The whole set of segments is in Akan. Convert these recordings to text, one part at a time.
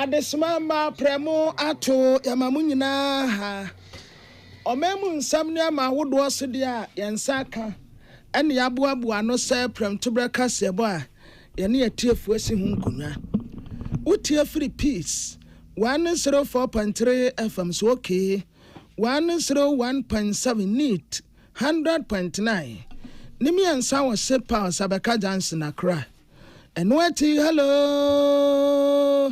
Adesmama premo ato yamamunyina ha. Omemu nsam ne ama wodo so de a yensaka ene yaboaboa no se prem tobreka sebo a yene yatiefu asi hu nkonwa. Utie free peace 104.3 FM so okay 101.7 neat 100.9 Nimi ansa wo se power Sabeka Johnson akra. Enwati hello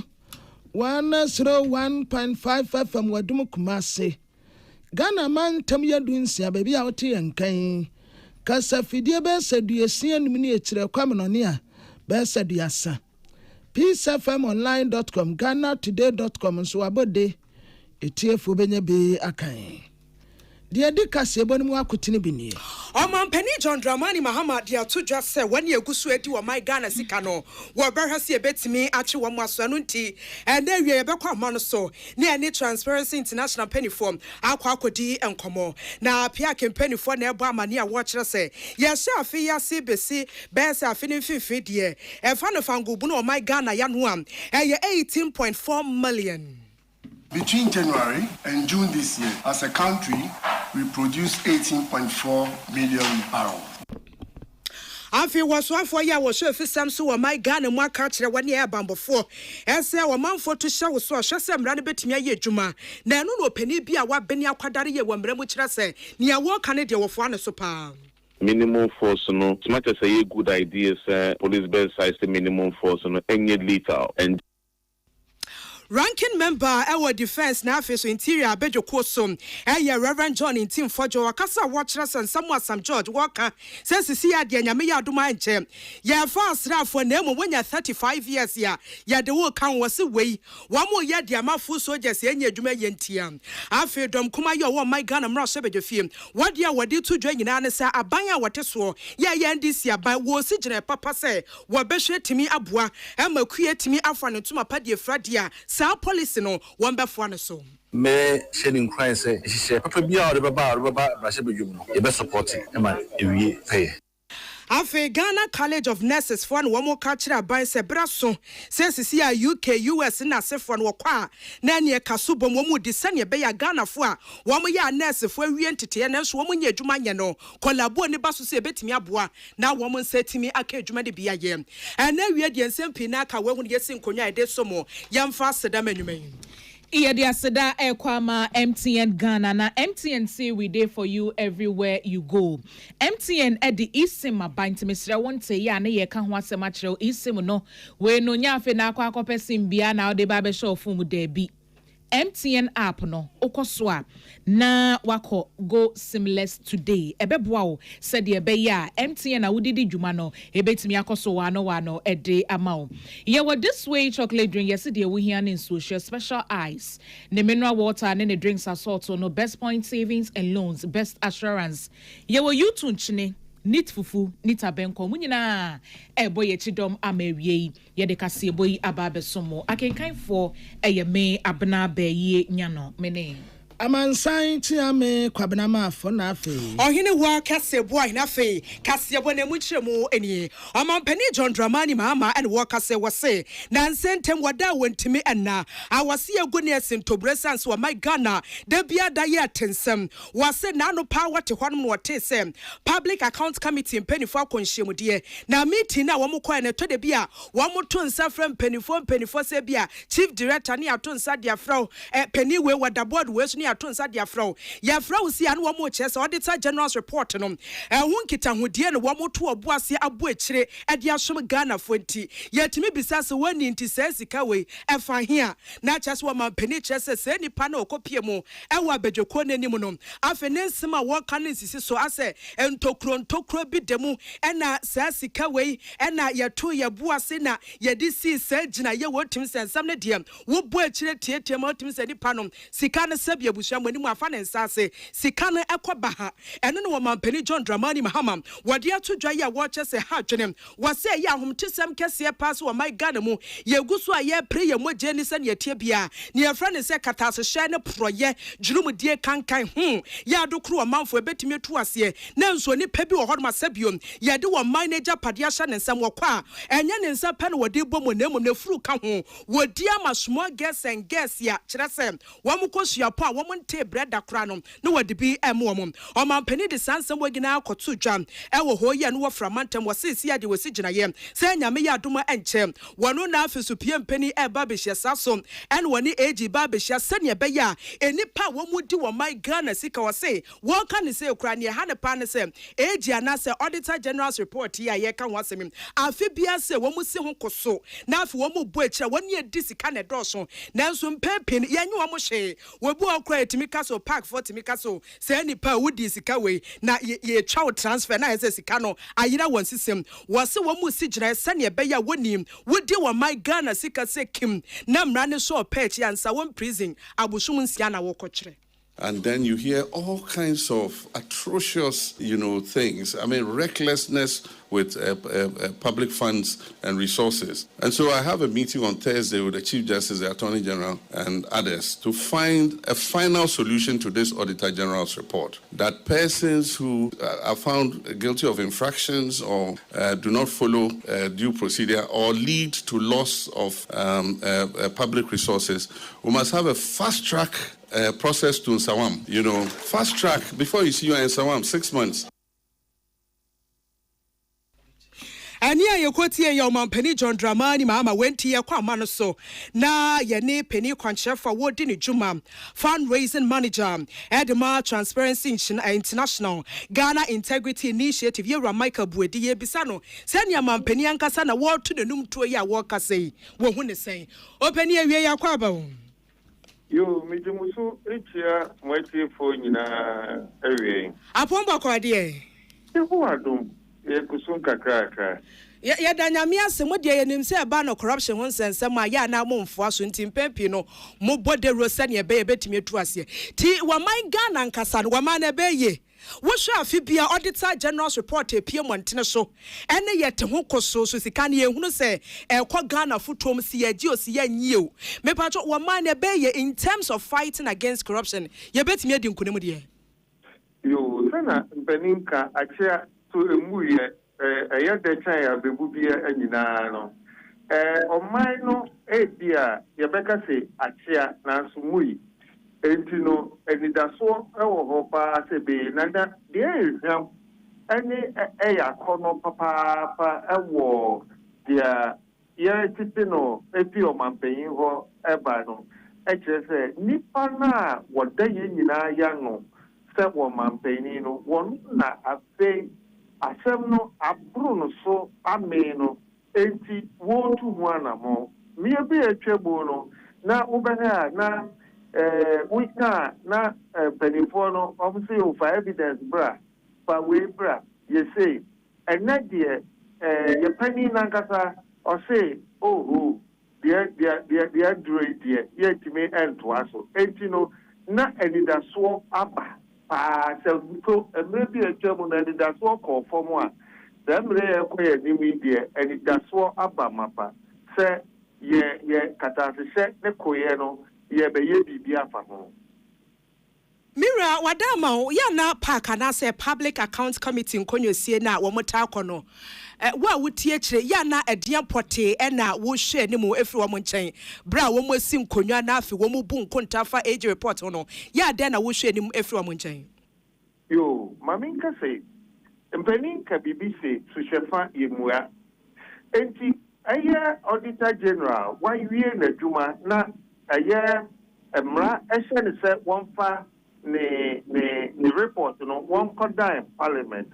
101.5 FM wadum kumase. Ghana man tam yadunsia baby a wote yankan. Kasa fidie be saduasia nimni ekire kwamenone a be saduasa. peacefmonline.com ghanatoday.com so abode etiefu benye be akan. Dia di kase bonimu akotini bini. Omampani John Dramani Mahama dia to just say when you gusu edi wo my Ghana sika no wo behwase ebetimi ache wo maso anu nti ene wie ebekwa ma no so na ene Transparency International penny form akwa akodi enkomo na pia campaign for na ebo amane a wo kire say ye sha afi ya se besi be se afi ne fifi de e fa no fangubu no my Ghana ya no am eye 18.4 million. Between January and June this year, as a country, we produced 18.4 million barrels. Afi waswafo ya wo hwe fisam so wo my Ghana mu aka kire wone e bambofo ese wo manfo to hye wo so hwese mra ne betimi aye adwuma na enu no opani bi a wabeni akwadare ye wo mra mu kire se ne wo ka ne de wo fo ane so pa. Minimum force no as much as a good idea police base size the minimum force no enye lethal and Ranking member our defense na face interior abejo kosom Reverend John in team fojo wakasa watchers and Samuel Sam George Walker says see ya de nyame ya adoma enche ya fa asrafo na emu wanya 35 years ya de wo kan wose wei wa mo ya de amafu soldiers enye adwuma yentia afi dom kuma yo wo my Ghana mra so bejo fie wade a wade to dwa nyina ne sa aban a wote so ya ndisi aban wo si gine papa se wo behwe timi aboa emakue timi afa ne tuma padie fradia sa policy no one be for so me shedding cry say she papa bia o baba bra she bedwum no e be support e ma ewie pay. Afi Ghana College of Nurses for no mo ka kire aban se braso says see a UK US na se for no kwa na ne kaso bom mo di sane be ya Ghana fo a wo mo ya nurse fo awie ntete na so wo mo nya adwuma nye no kolabo ne baso se betimi aboa na wo mo nsatimi aka adwuma de bia ye na wie de nsempi na aka wo hu ye sinkonwa e de so mo yamfa sedam anwuman. Iya dia seda ekwama MTN Ghana na MTN say we there for you everywhere you go. MTN at the isim abant mesra wonte ya na ye ka ho asem a kire isim no we no nya afi na akwa akopesim bia na ode ba be show fum da bi. MTN app no okoso a na wako go seamless today ebeboa wo said ye be ya MTN a wudidi dwuma no ebetimi akoso wano ede amao ye wo this way chocolate drink yesterday we here in social special ice ne mineral water ne drinks assault no best point savings and loans best assurance ye wo YouTube chine nit fufu nita benko munyina ebo ye chidom amawie ye de kase ebo yi ababe somo akenkan for eye me abna ba yi nyano mene Amansan tiame kwabena mafo na afi. Ohine wa kase boy na afi kase bo na mu kiremu eni. Omampani John Dramani Mahama and wa kase wase na nsentem wada wantimi enna. Awase egu ne asintobressans wa my Ghana da bia da ye atensem. Wase na no power te hwanum no te sem. Public Account Committee mpanifo akonhyemu de. Na meeting na wo mokwa na to de bia wo moto nsa frem mpanifo se bia Chief Director ne ato nsa dia frau paniwe wada board we so atonsa dia frau ya frau si anu wo mo chese auditor general's report no ehun kita hodie no wo mo to oboase abo akire e dia som Ghana fonti yetimi bisase woni nti sika we efa hia na chese wo ma pani chese se nipa na okopie mu e wa bedweko nanim no afa nensima wo kan nsisi so ase entokro bi demu e na sika we e na yeto ye boase na ye di si se gina ye wotim sensam ne dia wo bo akire tietie ma wotim se nipa no sika ne sabia abusua mani mu afa ne nsa ase sika no ekoba ha eno no mampani John Dramani Mahama wode ato dwa ya wo che se ha dwenem wase ya ahomtesem kese pass wo my God mu ye guso a ye pray ye moje ni se ne tie bia ne ye fra ne se katase hye ne proye dwurumdie kankan ya adokro manfo ebetimi tu ase na nso ni pa bi wo hodoma sabiom ye de wo manager padia hye ne nsam wo kwa enye ne nsa pa ne wode bomo na emom ne furu ka ho wodi ama small girls and girls ya kire se wo mukosua po a wo monte bread akra no na wode bi emo wo omampani de sansam wagina akoto dwa ewo ho ye no wo framantem wo sisi ade wo si gina ye se nyame ya adoma enche wono na afisu pie mpani eba behia saso en woni ag ba behia sane be ya enipa wo mudi wo my Ghana sika wo se wo ka ne se kura ne ha ne pa ne se ag anase auditor general's report ya ye ka ho asem afi bia se wo mu si ho koso na afi wo mu bo ekira woni edi sika ne doso nanso mpempin ye nyi wo mo hye wo bu okra etimi kaso park for timi kaso se nipa wudi sika we na ye twa transfer na ye sika no ayira won sisem wo se wo mu si gina sane be ya woni wodi wo my Ghana sika se kim na mra ne so pech ansa won prison abusum nsia na wo kokyere. And then you hear all kinds of atrocious, things. I mean, recklessness with public funds and resources. And so I have a meeting on Thursday with the Chief Justice, the Attorney General, and others to find a final solution to this Auditor General's report. That persons who are found guilty of infractions or do not follow due procedure or lead to loss of public resources, we must have a fast-track process to Nsawam. Fast track before you see you in Nsawam, 6 months. Ani ayekoti ye omampani John Dramani Mahama wenti ye kwa amano so na ye ne penny kwanche for wodi ne dwuma fundraising manager Edema Transparency International Ghana Integrity Initiative ye ra Michael Buedi ye bisa no se ne amampani ankasa na wo to nenum to ye a wo kase wo hu ne sen opani awie ya kwa ba wo. Yo, mijimusu ichia mweti fo nyina ewe. Apomba kwa die. Yehu adum ye kusun kakra. Ya danyame asem de ye nim se ba no corruption ho nsensem a ya na momfo aso ntimpempi no mo bode rosa ne be betimi atu ase. Ti wa man Ghana nkasa no wa man na be ye. Wo hwa afibia auditor general's report epie montene so ene yete ho koso so sika ne ehunu se ekọ Ghana futom si ye gi osi ye nyie me pacho wo man na be ye in terms of fighting against corruption ye betimi adi nkunemu de yo sana mpeninka achia to emu ye eye de chan ya bebu bia anyina no oman no ebia ye beka se achia na so mui entino enidaso ewo ho pa sebe nanda de eham eni eya kono papa ewo dia ye titino epi o mampeyin ho eba no echese nipa na wodaye nyina ya no se wo mampeyin no won na afe asem no abru no so ame no enti wo tu ho anamo mi ebe etwebo no na ubena na we can na penifo obviously for evidence bra for we bra you say and na there your penny nankasa or say oh they dread there yet me end to us so na edida so aba so maybe a German edida so call for one them re ko ni mi there edida so aba mapa say ye katase se ne koye no ye be ye bibia fa ho Mira wadama ya na park na say public account committee nkonyo sie na wo mota akono wa wutie kire ya na edian pote na wo hwe ni mu efri wo nchen bra wo mosi nkonyo na afi wo mu bu nkonta fa age report no ya de na wo hwe ni mu efri wo nchen yo maminka say mpanin ka BBC su shefa yemua enti aya auditor general wa wie na dwuma na aya emra ehye se wonfa ne report no one condemn parliament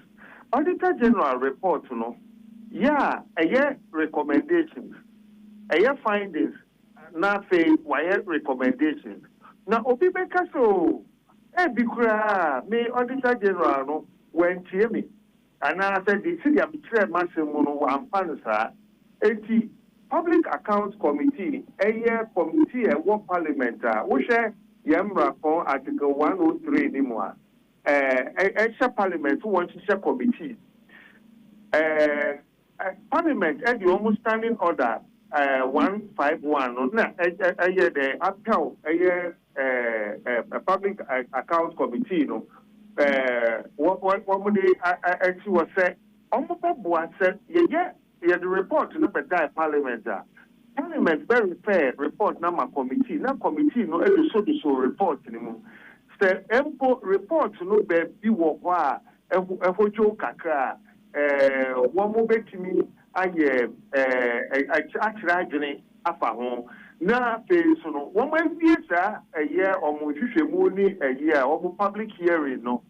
auditor general report no yeah aya recommendations aya findings na fe why recommendations na obi beka so bikura me auditor general no wentie me ana said the city abitre masemu no amfa sa Public Accounts Committee, a committee at one parliament, which yɛmmra kɔn article 103 ni mu a ɛhyɛ parliament wɔn hyehyɛ committee parliament ɛde wɔn standing order 151 no na ɛyɛ the appeal ɛyɛ public account committee no wɔn de ɛti wɔ sɛ wɔn bɛboa sɛ yɛde report no bɛda parliament a parliament bɛ repair report na ma committee na committee no ɛde so report ni mu sɛ mpo report no baabi wɔ hɔ a ɛhodwo kakra wɔn mo bɛtumi ayɛ akyerɛ adwene afa ho na afei so no wɔn awie saa ɛyɛ ɔmo hwehwɛmu ne ɛyɛ a ɔmo public hearing no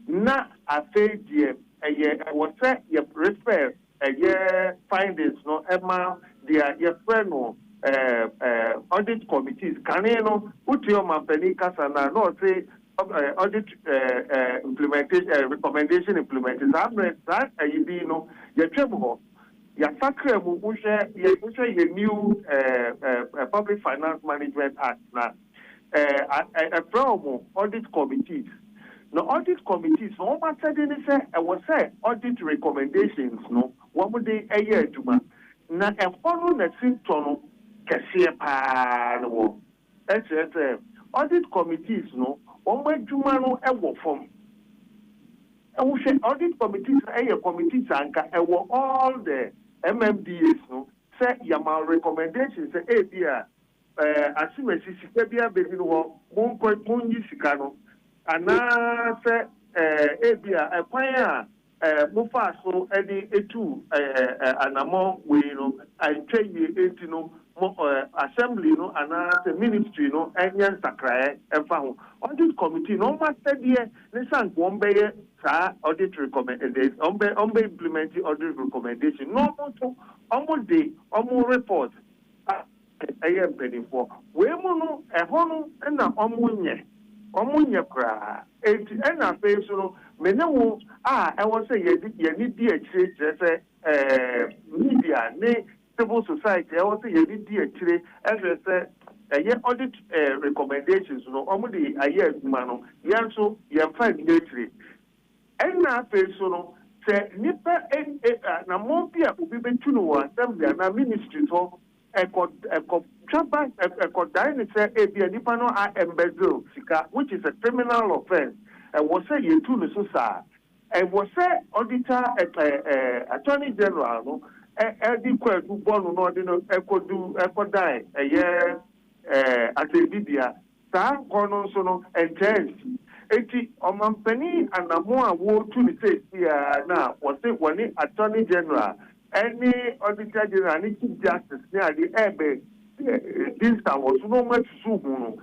na afei deɛ ɛyɛ ɛwɔ sɛ yɛ refer ɛyɛ findings no ɛma deɛ yɛfrɛ no audit committees kane no wotie ɔmampani kasa na ɔse audit implementation recommendation implementation saa ɛyi bi no yɛtwam hɔ yɛasakra mu wohwɛ yɛ new public finance management act na ɛfrɛ ɔmo audit committees na audit committees no wɔn asɛde ne sɛ ɛwɔ sɛ audit recommendations no wɔn de ɛyɛ adwuma na ɛhɔ no na sintɔ no kɛseɛ paa no wɔ ɛkyerɛ sɛ audit committees no wɔn adwuma no ɛwɔ fam ɛwohwɛ audit committees ɛyɛ committees anka ɛwɔ all the mmdas no sɛ yɛma recommendations sɛ ebi a asimesi sika bi abɛbi no hɔ monyi sika no anaasɛ ebi a ɛkwan a mofa so ɛde etu anamɔ wei no antwa yie eti no assembly no anaasɛ ministry no ɛnyɛ nsakraeɛ ɛfa ho audit committee no ɔmo asɛdeɛ ne sank wɔn bɛyɛ saa audit recommendation ɔmo bɛ implement audit recommendation na ɔmo nso ɔmo de ɔmo report ɛyɛ mpanimfoɔ wei mu no ɛhɔ no ɛna ɔmo nyɛ koraa eti ɛna afei so no mene wo a ɛwɔ sɛ yɛni di akyire kyerɛ sɛ media ne civil society ɛwɔ sɛ yɛni di akyire ɛhwɛ sɛ ɛyɛ audit recommendations no ɔmo de ayɛ adwuma no yɛn nso yɛmfa ni akyire ɛna afei so no sɛ nipa na mo bi a obi bɛtu no wɔ assembly anaa ministry so ɛkɔdae ne sɛ ebi a nipa no a embezzle sika which is a criminal offence ɛwɔ sɛ yɛtu no so saa ɛwɔ sɛ auditor attorney general no ɛde kɔ adu bɔ no na ɔde no ɛkɔdae ɛyɛ asɛbibia saa nkɔ no nso no ɛnkyɛnsi eti ɔmampani anamo a wɔtu ne sɛ esi na wɔne attorney general ɛne auditor general ne chief justice ne ade ɛbɛ dinsa wɔ so na wɔn atusu ho no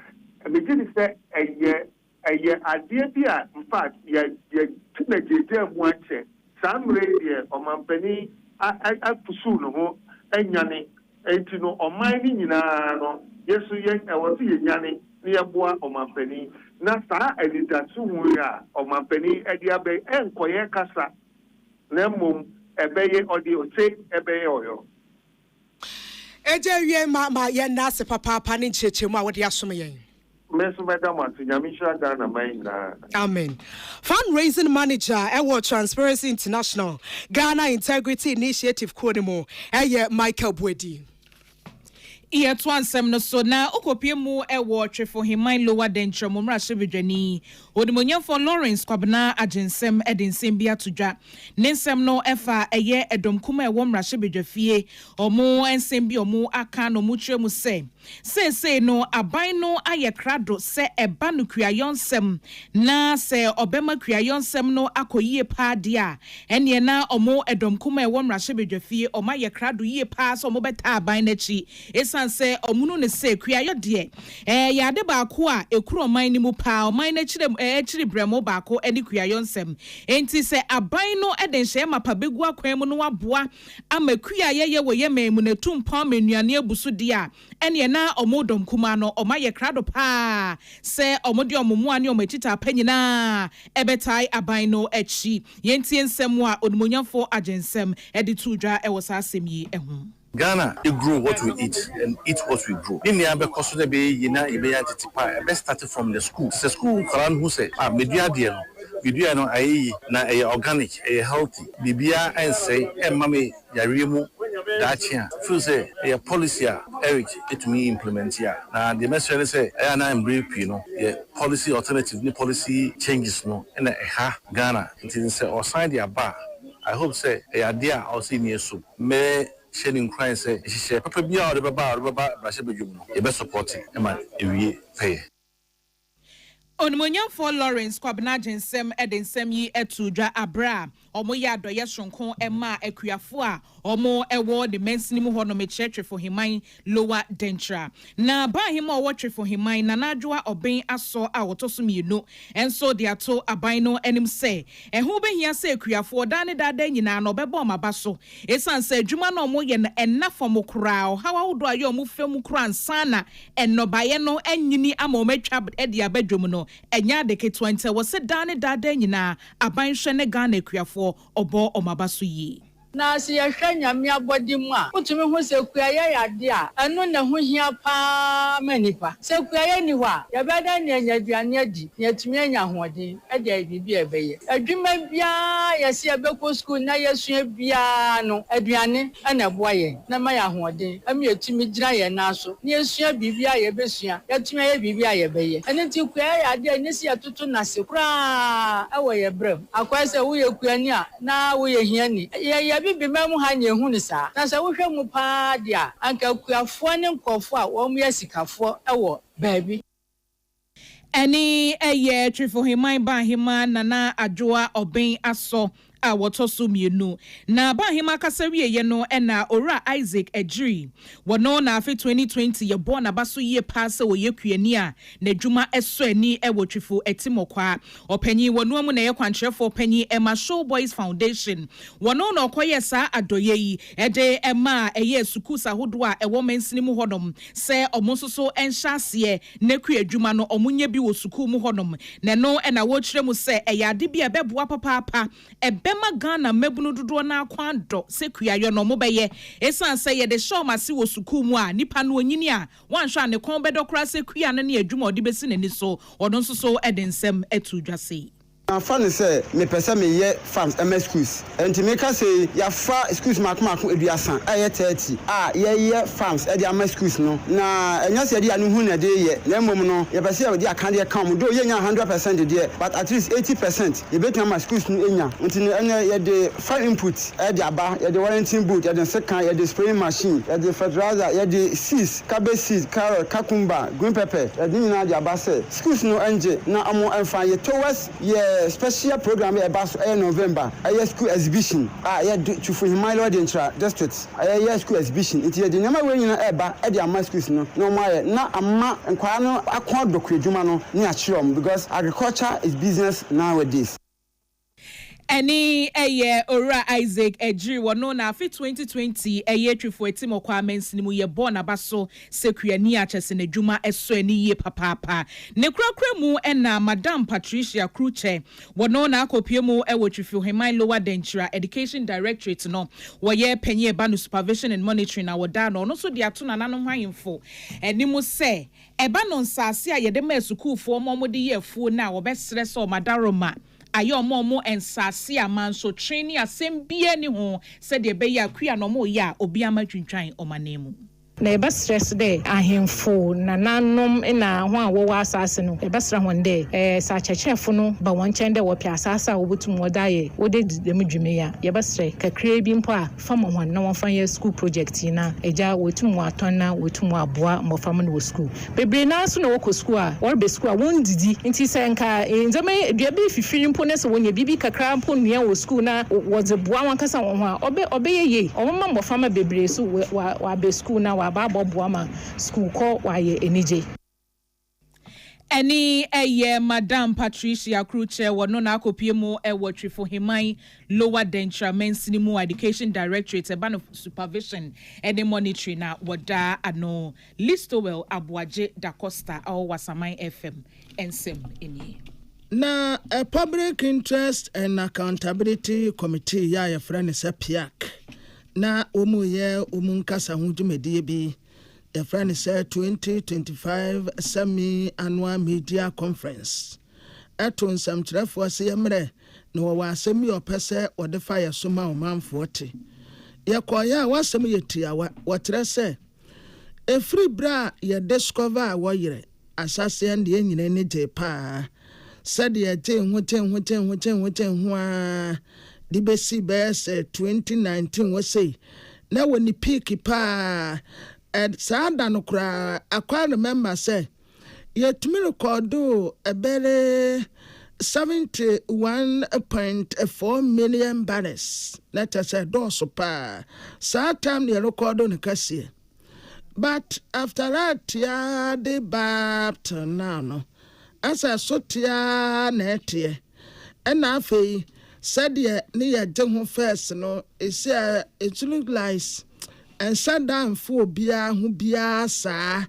ɛmɛgye ne sɛ ɛyɛ adeɛ bi a in fact yɛ tena gyegye mu akyɛ saa mmerɛ deɛ ɔmampani afusu ne ho ɛnyane eti no ɔman ne nyinaa no yɛso ɛwɔ so yɛnyane ne yɛboa ɔmampani na saa anidaso hu a ɔmampani ɛde abɛ ɛnkɔyɛ kasa na mmom ɛbɛyɛ ɔde ɔte ɛbɛyɛ ɔyɔ. Eje wie ma yɛn nase papaapa ne nkyerɛkyerɛmu a wɔde asom yɛn. Meso madam ati nyame hyira Ghana man na. Amen. Fundraising manager ɛwɔ Transparency International Ghana Integrity Initiative Kronimo ɛyɛ Michael Bwedi. Iya to ansem no so na okopie mu ewo twefo himan lower dentre mo mra hwebedwani odimonyafo Lawrence Kwabena agensem edensem bia todwa nensem no efa eye edomkuma ewo mra hwebedwafie omo ensem bi omo aka no mu twemu se no aban no aye krado se eba no kuayonsem na se obema kuayonsem no akoyie pa dia ene na omo edomkuma ewo mra hwebedwafie omo aye krado yie pa so omo beta aban na chi say omunu ne say kuayo de yade baako a ekuro man ni mu pa man na chire bremo baako eni kuayo nsem enti say aban no eden hye mapa begu akwan mu no waboa ama kuaye ye wo ye memu na tumpa manuane abusu de a ene na omodom kuma no omaye krado pa say omode omomu ane omachita apanyina ebetai aban no echi yenti ensem a onimonyafo agensem edi tudwa ewo sa asem yi ehu. Ghana, we grow what we eat and eat what we grow. In the amber cost of the bay, you know, best started from the school. The school, Karan who say, media deal. We do know na organic, healthy. Bibia and say, mammy, Yarimu, Dachia. Feel say a policy, Eric, it me implement here. Now the message say, I'm brief, you know, policy alternative, new policy changes, no, and Ghana, it is say, or sign the bar. I hope say, a idea I'll see me so. May shedding crying say, she said, Papa be out of a bar, Brashabu, you best support it, and my pay. Onmonyan for Lawrence Kwabena Jensem Edensem yi etudwa abra omo ya doye sonkon ema akuafo a omo ewo the mensini mu hono me church for himan lower dentra na ba hima owo church for himan na nadwa oben aso a wotoso mienu enso de ato aban no enim se ehu behia se akuafo dane dada nyina no bebo maba so esan se adwuma no omo ye na enafo mo kra hawa wodo aye omo fem kra ansana enobaye no anyini ama omatwa ede abadwom no enya de ke 20 wo se dane dada nyina aban hwe ne Ghana akuafo obo omabaso yi na si yehwe nyame abodi mu a utumi hu se kuaye yade a eno na hu hia pa manipa se kuaye ni ho a ye beda ne nyaduane adi ye tumi anya hoden e de bibi ebeye adwuma bia ye se ebeko school na yesua bia no aduane na boaye na ma ya hoden am ye tumi gira ye na so na yesua bibi a ye besua ye tumi ye bibi a ye beye ene ti kuaye yade ni se atutu na se kura awo ye brem akwa se wo ye kuani a na wo ye hiani ye bibi memu ha nye hu ni sa na sa wo hwe mu pa dia anka kuafo ne nkofo a wo mu yasikafo ewo baabi eni eye trifo himan ba himan nana adwoa oben aso a wotoso mienu na ba hima kasawie ye no na ora Isaac Ejiri wono na afi 2020 ye born abaso ye pass wo ye kuani a na dwuma eso ani e wotwifo etimokwa opanyi wono mu na ye kwantrefo panyi Emma Show Boys Foundation wono na okoye sa adoye yi ede Emma eye sukusa hodo a ewo mansini mu hodom se omonsoso enhyase na kuadwuma no omunye bi wo suku mu hodom na no na wo kire mu se eyade bi ebeboa papa Bema Ghana mebunu dodo na kwando sekuayo no mobeye esan se ye de show masi wo suku mu a nipa no onyini a wanhwa ne kon bedokra sekua no ne adwuma odi besi nani so odon so edensem etudwase Fan say me pese me ye farms MS schools enti me ka say ya fa schools makoma eduasan aye 30 ye farms e dey MS schools no na enya se dey anu hu na dey ye na mom no ye pese ye dey akan dey come do ye nya 100% dey but at least 80% ye betu ma schools no enya enti enya ye dey farm input e dey aba ye dey warranty boot ye dey second ye dey spraying machine ye dey fertilizer ye dey seeds cabbage seeds carrot cucumber green pepper ye dey na dey aba say schools no enje na amo enfa ye towards ye special program about November. I school exhibition. I had to for my Lord intra district. I school exhibition. It is the number when you know about Eddie and my schools. No more. Now I'm and Quano. I can't do Kujumano near Chum because agriculture is business nowadays. Any eye ora Isaac Ejiri wono na afi 2020 eye twifo etimokwa mensini mu ye born abaso sekuani achese na dwuma eso ani ye papapa ne kurakura mu na Madam Patricia Kruche wono na akopie mu ewo twifo Himan Lower Dentra Education Directorate no wo ye penye eba no supervision and monitoring na woda no so de ato na nanom hwanfo eni mu se eba no nsase a ye de ma esukufo mo de ye fu na wo besre so madaroma ayo momo ensase amanso training asembie ni ho se de be ya kua no mo ya obi amatwintwan omanemu na eba stress de ahemfo na nanom na ho a wo asase no eba stra ho de sa chechefo no ba won chen de wo pia asase a wo botum wo daye wo de dem dwume ya eba stre kakra bi mpo a fam ho na won fan ya school project na eja wotum wo aton na wotum aboa mo fam no school bebre na so na wo ko school a wo be school a won didi nti se nka nzema dua be fifiri mpo na se wonya bibi kakra mpo nua wo school na wo ze boa wan kasa won ho a obe ye o mama mo fam bebre so wa be school na Baba Buama school call why enije. Any eye Madam Patricia Kruche wono na akopie mu ewo twifo Himan Lower Dentra mensini mu Education Directorate ban of supervision and monitoring na woda ano Listowell Abuaje da Costa or Wasamai FM ensem eni. Na a Public Interest and Accountability Committee ya friend is a PIAC. na omuye umunkasa ho dwumadie bi the friend said 2025 semi-annual media conference. Eton some trefo se yemre no wa asemi opese wode fa ye so ma omanfo te. Ye koya wasem ye tiawa wotre se efri bra ye discover wo yire asase ande nyina ne je pa. Said ye je ho a di besi bese 2019 we say na woni peak pa sada no kra akwa remember say yetumi recordo ebere 71.4 million barrels. Let us say doso pa. Sa time the recordo ne kase. But after that ya de bapt now no. As I sotia netie. And afei said ye ni ya je first no it look like and sat down for bia hu bia sa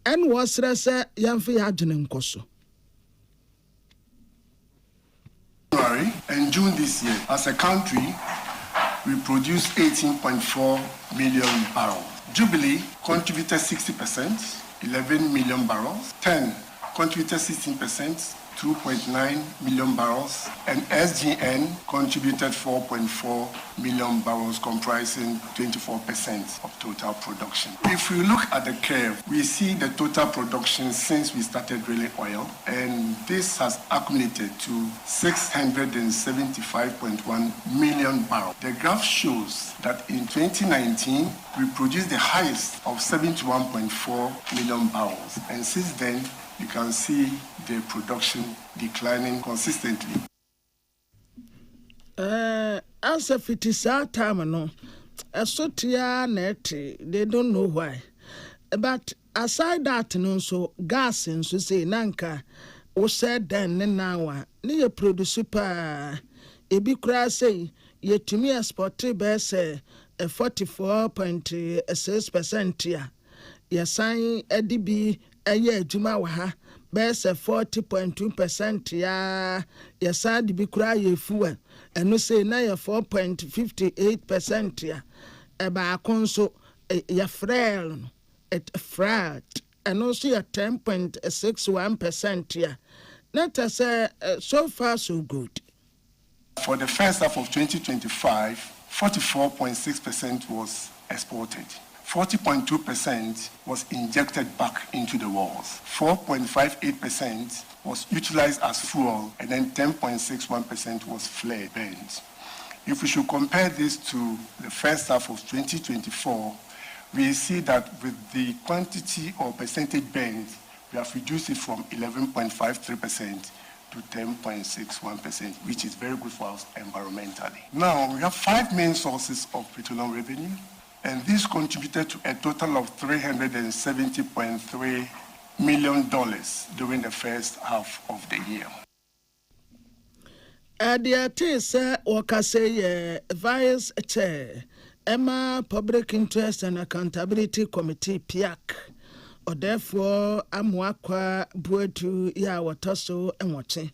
and was rese yamfi adwene nkoso. January and June this year, as a country, we produced 18.4 million barrels. Jubilee contributed 60%, 11 million barrels. 10 contributed 16%, 2.9 million barrels, and SGN contributed 4.4 million barrels, comprising 24% of total production. If we look at the curve, we see the total production since we started drilling oil, and this has accumulated to 675.1 million barrels. The graph shows that in 2019, we produced the highest of 71.4 million barrels, and since then, you can see the production declining consistently. As if it is our time, no, a sotia net, they don't know why. But aside that, no, so gas and so say, Nanka, o said then, now, near produce super, a big crash say, yet to me a spotty best, a 44.6% here. Your sign Eddie B. A year Juma waha best 40.2% ya sad be cry ye fuel and no say na 4.58% ya eba conso ya frail at frat and also ya 10.61% ya. Let us say so far so good. For the first half of 2025, 44.6% was exported. 40.2% was injected back into the walls. 4.58% was utilized as fuel, and then 10.61% was flared, burned. If we should compare this to the first half of 2024, we see that with the quantity or percentage burned, we have reduced it from 11.53% to 10.61%, which is very good for us environmentally. Now, we have 5 main sources of petroleum revenue, and this contributed to a total of $370.3 million during the first half of the year. The case Wakase Vice Chair Emma Public Interest and Accountability Committee PIAC, or therefore Amwakwa Buetu Ya Watoso and Watching.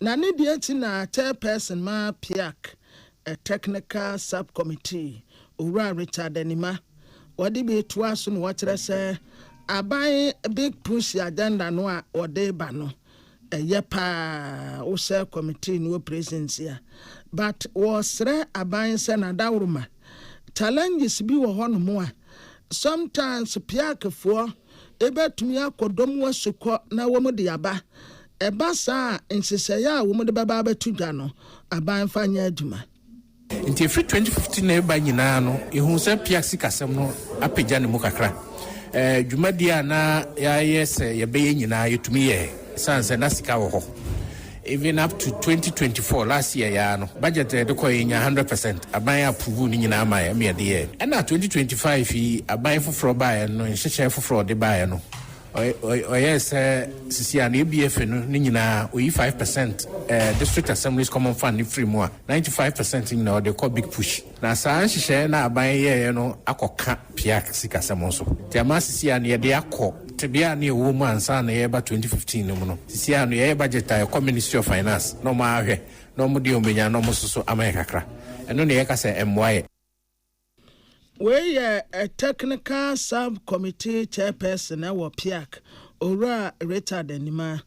Nani Dietina chairperson ma PIAC, a technical subcommittee. Ura Richard Anima, what did be to us and what I say? I buy a big push agenda no or day bano, a yepa or sell committee no presence here. But was re a buying Senada woman. Challenges be one more. Sometimes Piaka for a bet me a codom was so caught na woman diaba. A bassa and Sisaya woman the baba to Dano, a buying fine juma. Nti every 2015 na eba nyina no ehun se piaksi kasem no apagya ne mu kakra dwumadi ana ya yes ye be nyina yetumi ye sanse na sika wo ho even up to 2024 last year ya no budget de ko nya 100% aban approve ni nyina ama ya me de ye na 2025 yi aban foforo ba ya no nhyehyɛ foforo de ba ya no yes sisi an EBF no ni nyina oyi 5% district assemblies common fund ni free mu a 95% nyina they call big push na saa nhyehyɛ na aban ye no akɔka piak sika samo so tiama sisi an ye de akɔ tebia na ewo mu ansa na ye ba 2015 no mu no sisi an ye budget a Ministry of Finance no ma ahwɛ no mu de omenya no mu soso amaya kakra eno ne ye ka se emwaye. We a technical subcommittee chairperson our PIAC Ora Rita Denima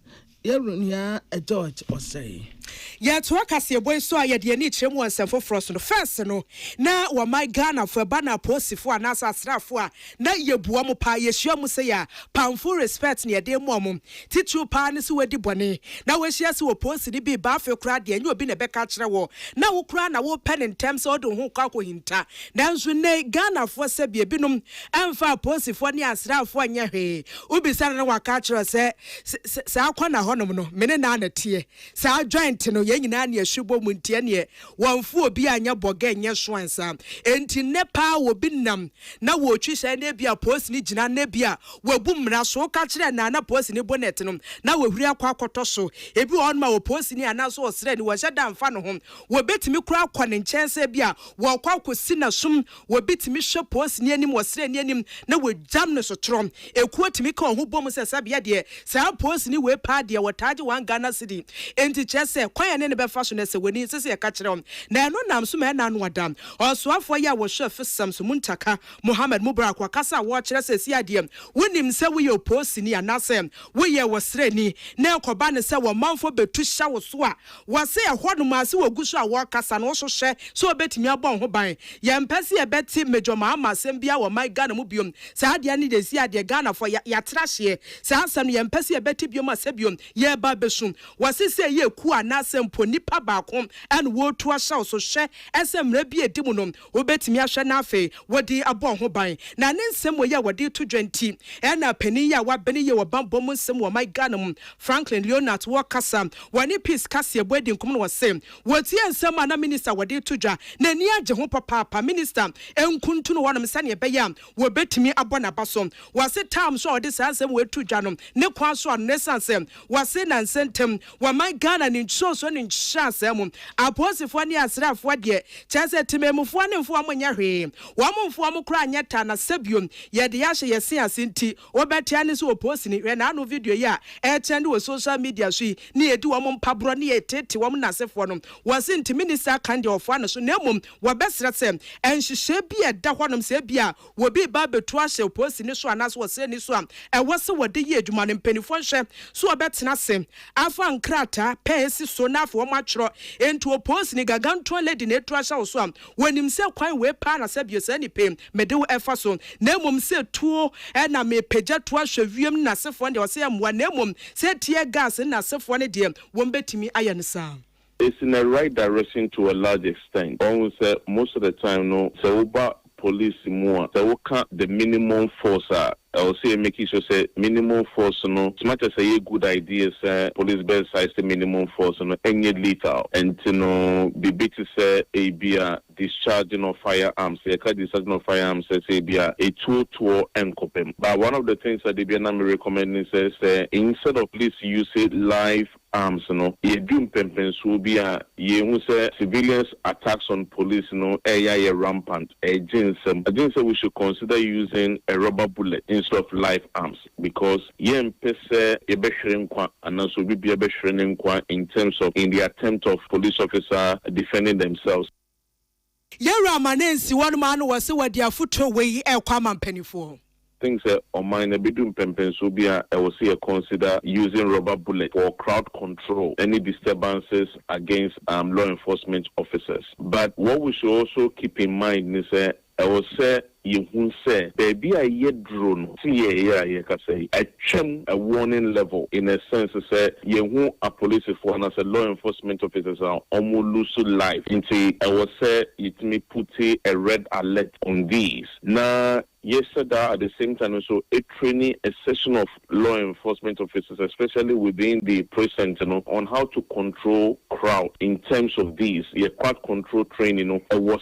Yerunia a George or say. Yet work as your boy so I had the niche once and for frost no first no. Now wa my Ghana for banner post for an asa strafwa. Na ye buamu pa ye shamu say ya pound full respect near dear mom. Teach you partners who were the bonnet. Now when she has to oppose the be baffle crowd and you have been a back catcher war. Now crown a war pen in terms of who kako hinta. Now when Ghana for Sebia binum and for post for near strafwa near he. Ubi sana wa catcher say sa kwana honomo menana tea. Sa joint no ye nyina ne ahwebo muntie ne wonfo obi anya boga nye soansa enti nepa wo binam na wo twihye ne bia post ni gina ne bia wabu mra so ka kire na post ni bonnet no na wo huri akwa akoto so ebi on ma wo post ni anaso osre ni wo hyeda mfa no ho wo betimi kura akwa ne nchense bia wo kwa kosi na sum wo betimi hwe post ni anim osre ni anim na wo jam ne so trom ekuo timi ka ho bom se sabia de sa post ni we pa de wo taje wan Ghana city enti chese kwanya ne be fa so na se woni sese e ka kire na eno nam so ma na no adam osuafo ya wo chef Samson Muntaka Muhammad Mubarak wakasa wo kire se si ade wonim se wo ye post ni anase wo ye wo sre ni na ekoba ne se wo manfo betu hya wo so a wo se e hono ma se wo gusu a wo kasa no so hye so obetimi abon ho ban ye mpese e beti mejo ma amasem bia wo my Ghana mu biom sa ade ni de si ade Ghana fo ya trahye sa asem ye mpese e beti biom asebiom ye ba besum wo se ye ku anase mpo nipa baako an wo to ahya so hye esemra bi edimu no obetimi ahwe na afe wodi abon ho ban na ne nsem wo ye wodi to 20 na pani ya wa beni ye wo bambom nsem wo my Ghana mu Franklin Leonard wo kasa wani peace kase ebodi nkom no wo se woti nsem ana minister wodi to dwa na ni age ho papa minister enkuntu no wonom sane be ya wo betimi abona baso wo se tam so odi sa nsem wo to dwa no ne kwa so ne sansem wo se na nsentem wo my Ghana ni so ni nhyasem aposifo ne asrafo de chese timemufo ne mfo amonya hwe wo mfo amkura anyata na sabiom ye de ya hye yesi asinti obetia ne so opost ni hwe na no video ya e trend wo social media so ni edi wo mpabro ne etete wo nasefo no wose nti minister kan de ofo an so na mum wo besra sem enhyehyɛ bi eda hɔnom se bia wo bi ba betu ahye opost ni so anaso wo se ni so am e wo se wo de ye adwuma ne mpanifo hwɛ so obetena sem afa nkrata pesi so na afo wo matwro enti opost ni gaganto lady na etu ahye wo so am wonim se kwan we pa na sabio se ni pem mede wo efa so na mum se tuo na me pagya to ahwe wiem na sefo de wo se amwa na mum se tie gas na sefo ne de wo betimi aye ne sa. It's in the right direction to a large extent. Almost most of the time, no. So about police more. So the minimum force. I will say making sure say minimum force no. As much as a good idea, say police best size the minimum force no. Any lethal and be bit to say a be a discharging of firearms. A discharging of firearms say be a tool and copem. But one of the things that the BNM recommending says instead of police use it live arms no. Ye doom pempens will be a ye who say civilians attacks on police no. A rampant. A ginsem. I think we should consider using a rubber bullet instead of live arms because yen pese ebeshrenkwa and also be ebeshrenkwa in terms of in the attempt of police officer defending themselves. Yera manensi one man was so what their foot way e kwama mpanifo. Things on mine a bidum pempensubia I will see consider using rubber bullet for crowd control any disturbances against law enforcement officers. But what we should also keep in mind is I will say you won't say baby a ye drone see a warning level in a sense say you won't a police for and as a law enforcement officers are almost lose life into I will say it may put a red alert on these now. Yesterday, at the same time, also a training, a session of law enforcement officers, especially within the precinct, on how to control crowd in terms of these. Crowd control training, was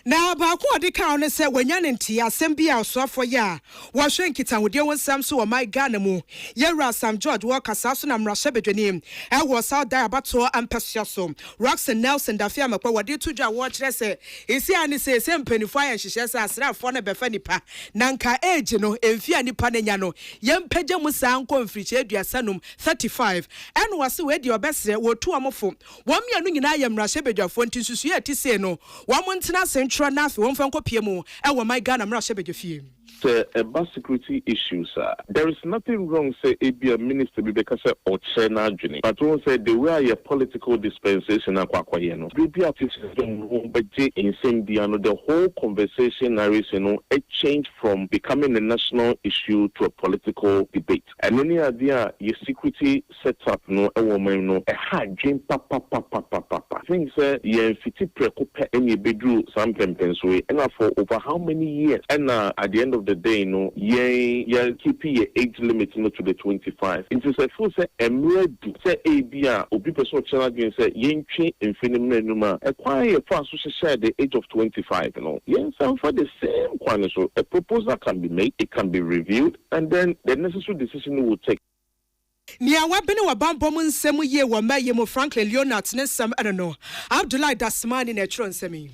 na ba ko ade ka on se wanya ne ntia asem bia osoafo ya wo hwe nkita hode won sam so wo my Ghana mu yewra Sam George wo kasa so na mrahye bedwani e wo South Day abato ampesua so Roxanne Nelson dafia makwa wode tudwa wo kire se esi ani se mpanifo ayan hihye se asrafo na befa nipa nanka age no emfia nipa nanya no yempagye mu san konfriche aduasanum 35 eno wase we de obesre wo tu amofo wo mianu nyina ya mrahye bedwafo ntinsusu ya tise no wo montena central nafi wo mfa nkopie mu e wo my Ghana mrahye bedwafie about security issues, there is nothing wrong, say, be a minister because or China journey. But one said the way a political dispensation, maybe artists don't but in same the whole conversation narration, a change from becoming a national issue to a political debate. And any idea your security setup, no, a woman, no, a hard dream, papa. Things yeah, fiti preocupa any bedroom, some way, and for over how many years? And at the end of the day, no, yeah, keep your age limit to the 25. It is a full say, ready, say, ABR, or people so challenging, say, Yenchi, Infiniment, acquire a fast share the age of 25, you know. Yes, and for the same quantity, so a proposal can be made, it can be reviewed, and then the necessary decision will take. Nia wabene wabambo mu nsemu ye wa maye mu Franklin Leonard ne sam no Abdullahi Dasmani na tro nsemi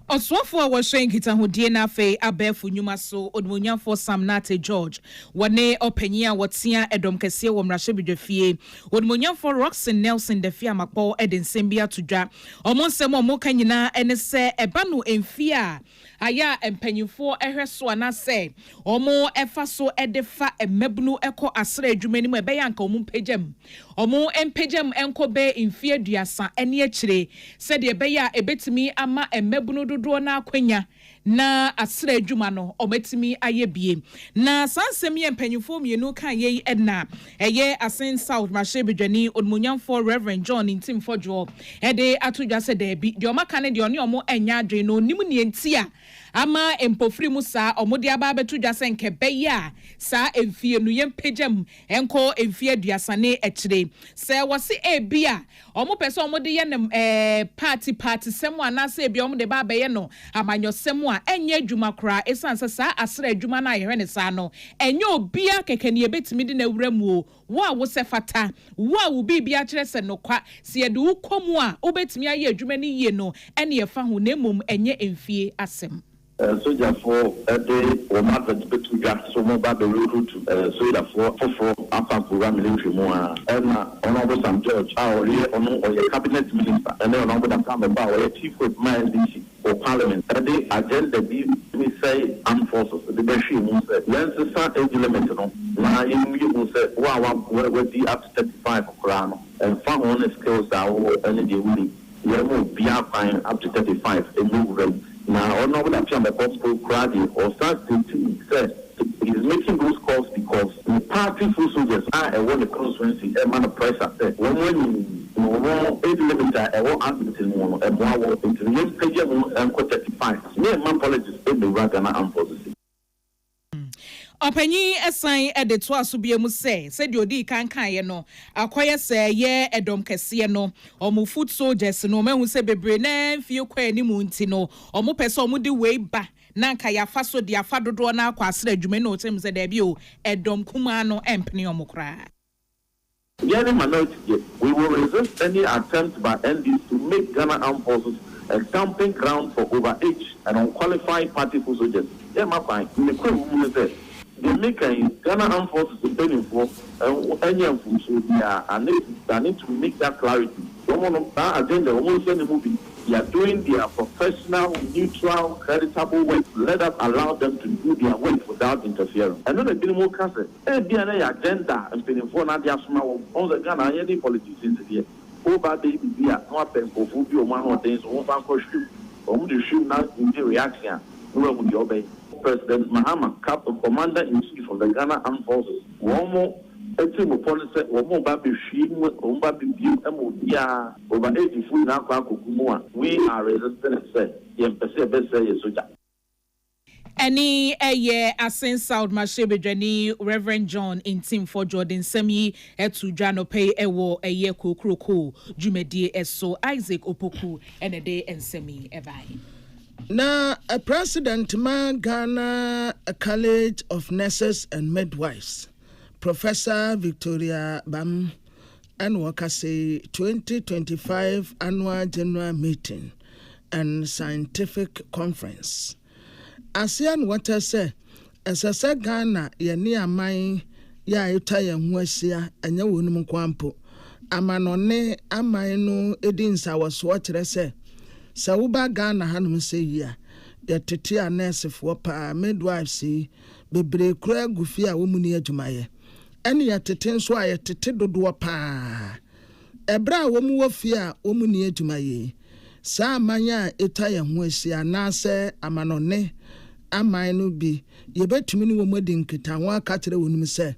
Oswafo a wɔhwɛ nkitahodie na afei abɛɛfo nnwuma so odumonyafo Sam Nate George wɔne ɔpanyin a wɔtea ɛdɔm kɛseɛ wɔ mmarahyɛ bidwafie odumonyafo Roxanne Nelson dafia makpɔ ɛde nsɛm bi atodwa ɔmo nsɛm ɔmo ka nyinaa ɛne sɛ ɛba no emfie a aya empanyimfo ehwe so anase omo efa so edefa emabunu ekọ asra adwuma ni mu ebe yanka omo mpejam omo empejam enko be mfie aduasa ene akire se de ebe ya ebetimi ama emabunu dodo na akwanya na asra adwuma no ometimi ayebie na sansem ye empanyimfo mienu kan ye edna eye asen South Mashebedwani odmunyamfo Reverend John Ntimfodwo ede atodwa se de bi de omaka ne de one omo enya adwen no nim ne entia ama empofri musa omode aba betu dwase nkebe ya sa emfie nu yempejam enko emfie aduasane akire se wose ebia omo pese omode ye ne party semu anase ebia omode ba be ye no amanyo semu a enye adwuma kra esanse sa asra adwuma na yehwe ne sa no enye obia kekene ebetimi de na wuramu wo a wo sefata wo a wo bibia kire se nokwa se ye de ukomu a obetimi aye adwuma ni ye no ene ye fa ho na mum enye emfie asem Soldier for a day or matter to get so more bad the route soldier for upper program military more and honorable Sam George or your cabinet minister and then honorable that come about or chief of my DC or parliament and the agenda we say armed forces the machine will say when the start age limit no now you will say wow what the up to 35 of crown and found on the skills that will energy really you will be fine up to 35 and move now, honorable Akan the gospel crowd or start to say he's making those calls because the party full soldiers are a one constituency a man of pressure. When you age limit a one admitting one and more into the page and 35. Me and my politics in the Ghana Armed Forces. Opanyi esan edeto asobie mu se de odi kan ye no akoye se ye edom kese no omo foot soldiers no mehu se bebre na fie kwa ani mu nti no omo pese omo de wei ba na nka ya fa so de afa dodo na akwa asra adwuma no tem se da bi o edom kuma no empene omo kra. We will resist any attempt by NDs to make Ghana Armed Forces a camping ground for overage and unqualified party soldiers. Yeah, my fine. In the quick say they make Ghana Armed Forces to pay for any of them. So I need to make that clarity. That agenda, almost any movie, they are doing their professional, neutral, creditable work. Let us allow them to do their work without interfering. And then the more cancer, agenda and paying for Nadia Small on the Ghana, any politicians here. Over the no open for food, or one or things, one for shoot, or the shoot now in the reaction. No one will obey. President Mahama, Commander-in-Chief of the Ghana Armed Forces, one more policy, one more baby sheep, one baby view, and over 80 food now. We are resisting and say, yes, Any a year asen South Mashebedwani Reverend John Ntimfodwo den semi etu dwano pay ewo eye kokroko dwumedie eso Isaac Opoku ene de ensemi ebai. Now, a president man Ghana College of Nurses and Midwives, Professor Victoria Bam, and worker say 2025 annual general meeting and scientific conference. ASEAN water say, as I said, Ghana, ya near mine, ya itaya mwesia, and ya wunum kwampo. Amanone, amaino, edinsa was what say. Sauba Ghana hanum say ya, ya tetia nurse for pa midwife see, bebre kura gufia womuni ajumaye. Eni ya tete so ya tete dodo pa. Ebra womu wofia womuni ajumaye. Sa manya etaya mwesia na se amanone. Amainu bi yebetumi ni womodi nkita wa katere wonum se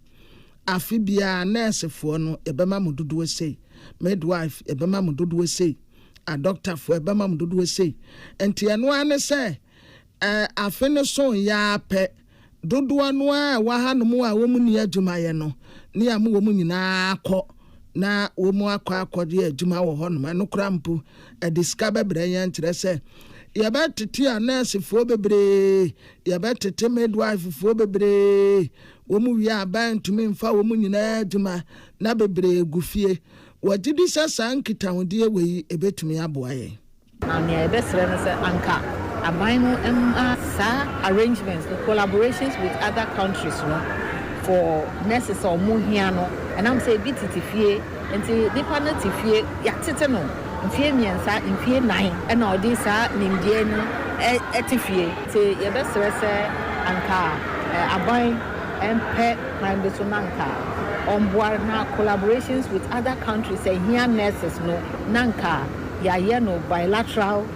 afi bia nurse fo no ebema mududu sei midwife ebema mududu sei a doctor fo ebema mududu sei enti eno ane se afi ne so ya pe dodo ano a wa hanom a womu ni adwumaye no ne amu womu nyina akọ na womu akọ adwuma wo honom eno krampo ediska bebre nkyere se yabetiti a nurse fo bebre yabetiti midwife fo bebre womu wi aban tumi mfa womu nyina adwuma na bebre gufie wagidi sasa nkita hodi ewe ebetumi aboaye ami ebesre no se anka abino sa arrangements and collaborations with other countries no for nurses or muhia no and I'm say bititifie enti nipa na tifie yatete no mfie miensa mfie 9 and all this nimdie no etifie te yebesre se anka aban empe na so nanka on board na collaborations with other countries say here nurses no nanka ya no bilateral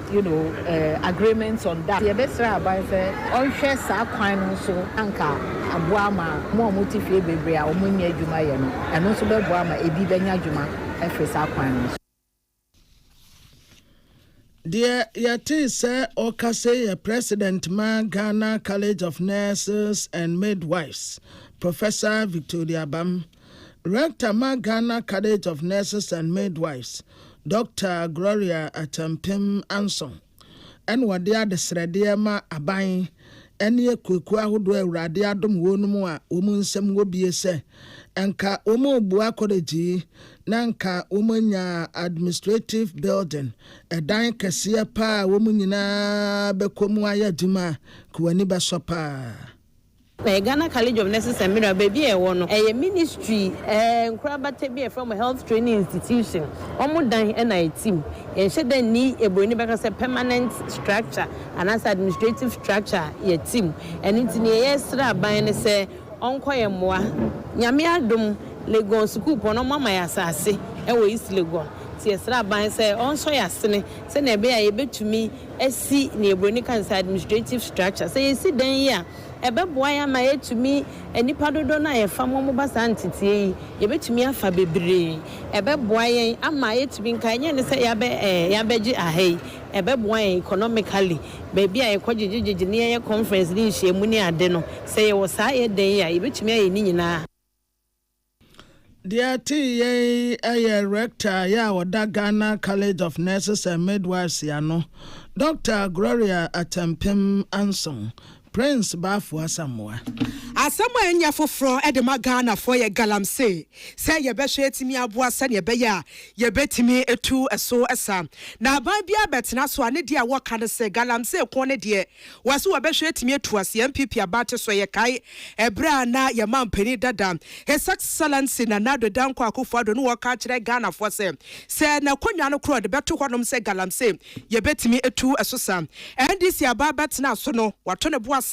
agreements on that yebesre aban se on share sa kwan no so nanka aboama mo motifie bebre a omunye adwuma ye no eno so beboama ebi benya adwuma efre sa kwan no. Dear Yati say Okase President Ma Ghana College of Nurses and Midwives, Professor Victoria Bam, Rector Ma Ghana College of Nurses and Midwives, Dr. Gloria Atampim Anson, and Wadia de Sredia Ma Abain, any kukua who do a radia dum wonumwa, woman sem will be a say, and ka umo buakodeji. Nanka umanya administrative building a dan kesiya pa woman nyina bekomu ayaduma kuwani basopa Ghana College of Nurses and Midwives baby a ministry nkrabate be from a health training institution omo dan na a team and she then ni ebroni beka say permanent structure and as administrative structure your team and it ni yesra ban say onkoye moa nyame adom Legon school pono mama ya asase ewo East Legon ti esra ban say onso ya sene se na be ya betumi asi na ebroni kansa administrative structure say esi dan ya ebeboa ya ma etumi enipa dodo na ye fa mo basa ntete yi ye betumi afa bebre ebeboa yen ama etumi nka nye ne say ya beji ahai ebeboa yen economically baby a ye kwagegege ne ye conference ni nhyiamu ni ade no say ye wo sa ye dan ya ye betumi aye ni nyina. Dear T.A. Rector, Wada Ghana College of Nurses and Midwives, Yano, Dr. Gloria Atampim Anson, Prince Bafu Asamoah. Asamoah enya foforo edema Ghana for ye galamse. Say ye be hwetimi aboa se ne be ya ye betimi etu eso esa. Na aban bia betena so ane dia woka ne se galamse ko ne de. Waso we be hwetimi etu ase MPP abate so ye kai ebra na ye mampani dada. His Excellency na nado danko akufo do no woka kire Ghana for se na konwa no kro de beto honom se galamse ye betimi etu eso sa. NDC aba betena so no wato ne boase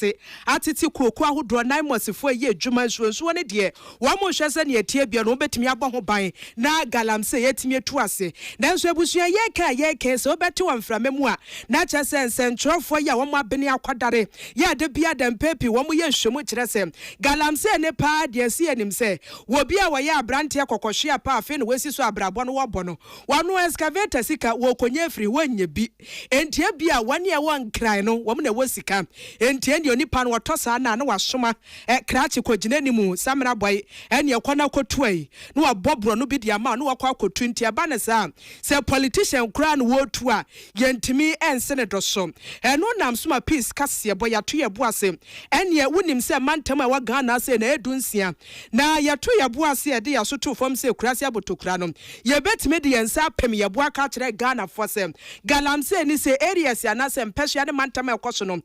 atiti kuoku ahodo na mosifo ye adwuma nsuo ne de wa mo hwese ne etie bia no betimi abɔ ho ban na galamse yetimi etu ase nanso abusua ye ka so beti wa mframa mu a na kyese nsentwerofo ya wo mo abene akwadare ya de bia de mpepi wo mo ye hwemu kyerɛ sɛ galamse ne pa de asi anim sɛ wo bia wo ya abrante akɔkɔhwe apa afi ne wesi so abrabɔ no wɔbɔ no wano excavator sika wo konye free wanya bi entie bia wane e won kran no wo mo na wo sika entie ne onipa no wɔtɔ saa na wasoma krachi kogine ni mu samra boy ene yakwana kotuai no abobro no bi dia ma no akwa kotu nti aba ne sa se politician kra no wotu a yentimi ense ne doso eno nam soma peace kase boy yato ye boase ene wonim se mantam a wa Ghana se na edunsia na yato ye boase e de yasoto fam se kurase abotokura no ye betime de yensa pem ye boa ka kire Ghana for se galamse ni se areas ya na se mpehia ne mantam e koso no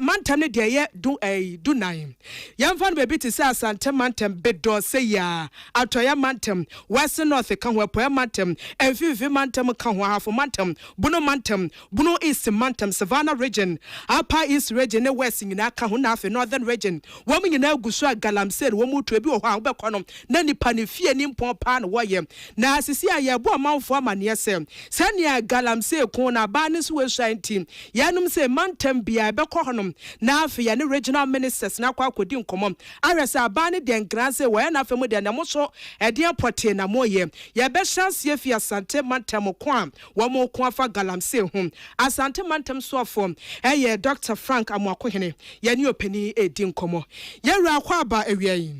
mantam ne de ye du nine yamfa no bebi ti se asante mantam bedo se ya atoya mantam west north ka ho apoya mantam emfifi mantam ka ho hafo mantam buno mantam buno east mantam savannah region upper east region ne west nyina ka ho na afi northern region wo nyina gusu a galamse wo mutu ebi wo ho a wobekọ no na nipa ne fie ni mpon pa no wo ye na asisi a ye bo amanfo amane se sania galamse ko na ba ne so we shanti yanum se mantam bia bekọ honom na afi ya ne regional ministers na kwa akodi nkomo aresa ba ne den grase wo ya na afi mu de na mo so ede apote na mo ye be chance ye fi asante mantam ko a wo mo ko afa galamse ho asante mantam so afo ye Dr. Frank Amwakohene ye ni opani edi nkomo ye wura kwa ba awia yi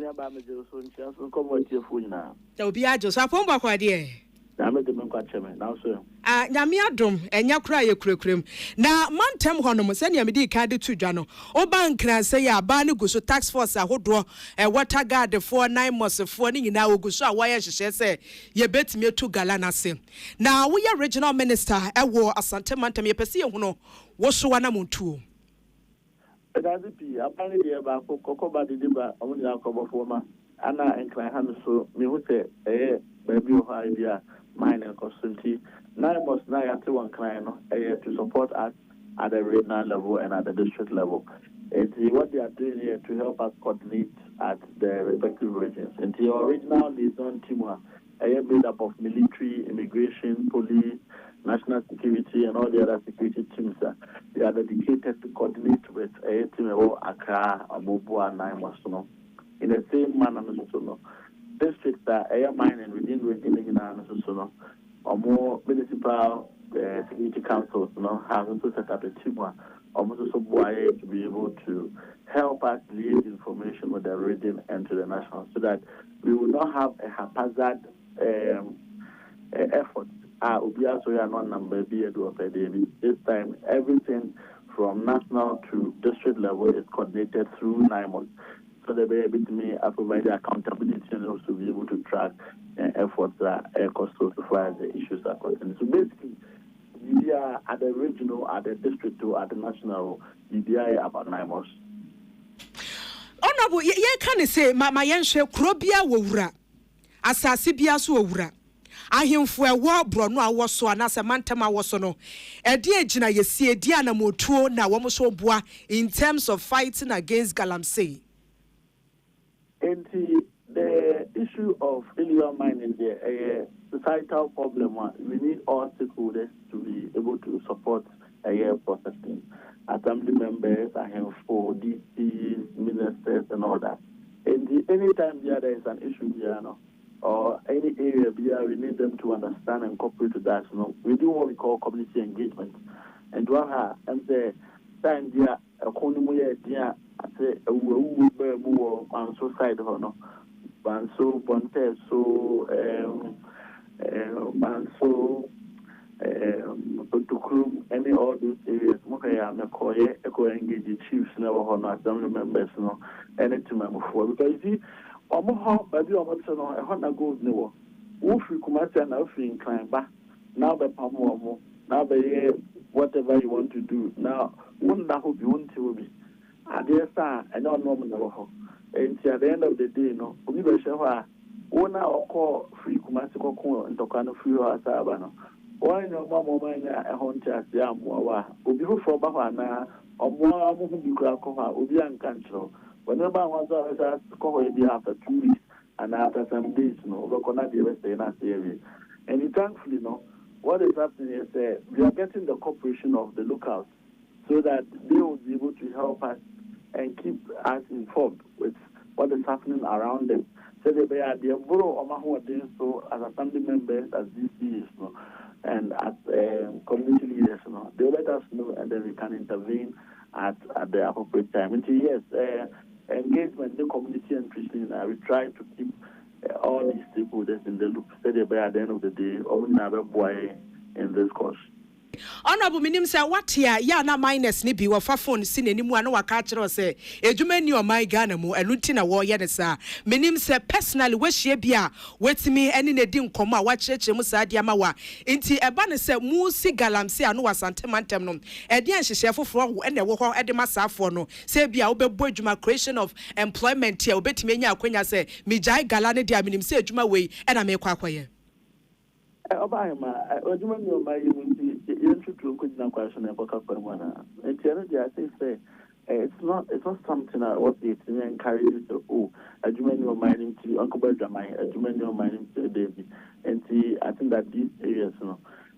ya ba me jo so ntia so nkomo tie fu nyina ya obi ajo so afo mba kwa de na me de me kwa cheme na so nyame adom enya kura ye kurekurem na mantam honom se ne medi ka de tudwa no oba nkran se ya ba ne guso tax force ahodo water guard for 9 months for ni nyina oguso a waya hyehyɛ se ye betime etu gala na se na wo ye regional minister ewo asante mantam ye pese ye hu no wo so wana montuo Dazi pi apani de ba ko kokoba de ba omuni akobo foma ana nkran ha so me hu se baby o ha idea mine consultancy 9 months na ya te one client no to support us at the regional level and at the district level. And what they are doing here to help us coordinate at the respective regions. And the original liaison team made up of military, immigration, police, national security, and all the other security teams. They are dedicated to coordinate with team Accra, Abubu, and 9 months. In the same manner, districts that are mining within region or more municipal security councils have also set up a team almost also to be able to help us liaise information with the region and to the national so that we will not have a haphazard effort. This time, everything from national to district level is coordinated through 9 months. So they be able to provide accountability and also be able to track efforts that cost so far as the issues are concerned. So basically, we are at the regional, at the district, or at the national, we are about 9 months. Honorable, ye can say, my yanshe krobia wura, asasi bia so wura. Ahemfo ewo bro no awoso anase mantam awoso no ede agina yesie dia na motuo na wo so boa in terms of fighting against galamsey. And the issue of illegal mining is a societal problem. We need all stakeholders to be able to support processing. Assembly members, for DCs, ministers, and all that. And anytime there is an issue here, or any area here, we need them to understand and cooperate with that. We do what we call community engagement. And the time there, I say on so side Banso Bonte so Banso Tukrum any all those areas Mokaya Makoye Eco engage chiefs never honor assembly members any to member for because you see Omoho baby Omotono a Honda gold no Ufi Kumasi and Ufi incline back now the Pamu now the whatever you want to do now one that will be one to be I don't know. And at the end of the day, we will show her one or call free Kumasi and Tokano free or Sabano. Why no more a hunter, Yam, or be for Bahana, or more who be Krakoma, will be uncancelled. Whenever I was asked to call it after 2 weeks and after some days, we're going to be able to stay in that area. And thankfully, what is happening is we are getting the cooperation of the locals so that they will be able to help us and keep us informed with what is happening around them. So they are the borough of so as assembly members, as DCs, and as community leaders, they let us know and then we can intervene at the appropriate time. And yes, engagement, the community and Christian, we try to keep all these stakeholders in the loop. So they at the end of the day, all never boy in this course. Honorable minim say what here ya na minus ni bi wo fa phone si nanimu ana waka kire say edwuma ni o my Ghana mu enuti na wo ye ne sa minim say personally we hie bia wetimi ene na di nkomo a wa kirekire mu sa dia ma wa nti eba ne say mu si galamse anu wasantemantem no e dia nhyehyɛ foforo wo ene wo ho e de masafo no say bia wo bebo adwuma creation of employment here obetimi anya akwanya say mijai gala ne dia minim say adwuma wei e na me kwa kwaye Obama, adwuma ni o my to question about Kakwamana. And I think it's not something I what they encourage to a juvenile mining to Uncle Benjamin, a juvenile mining to David. And I think that these areas,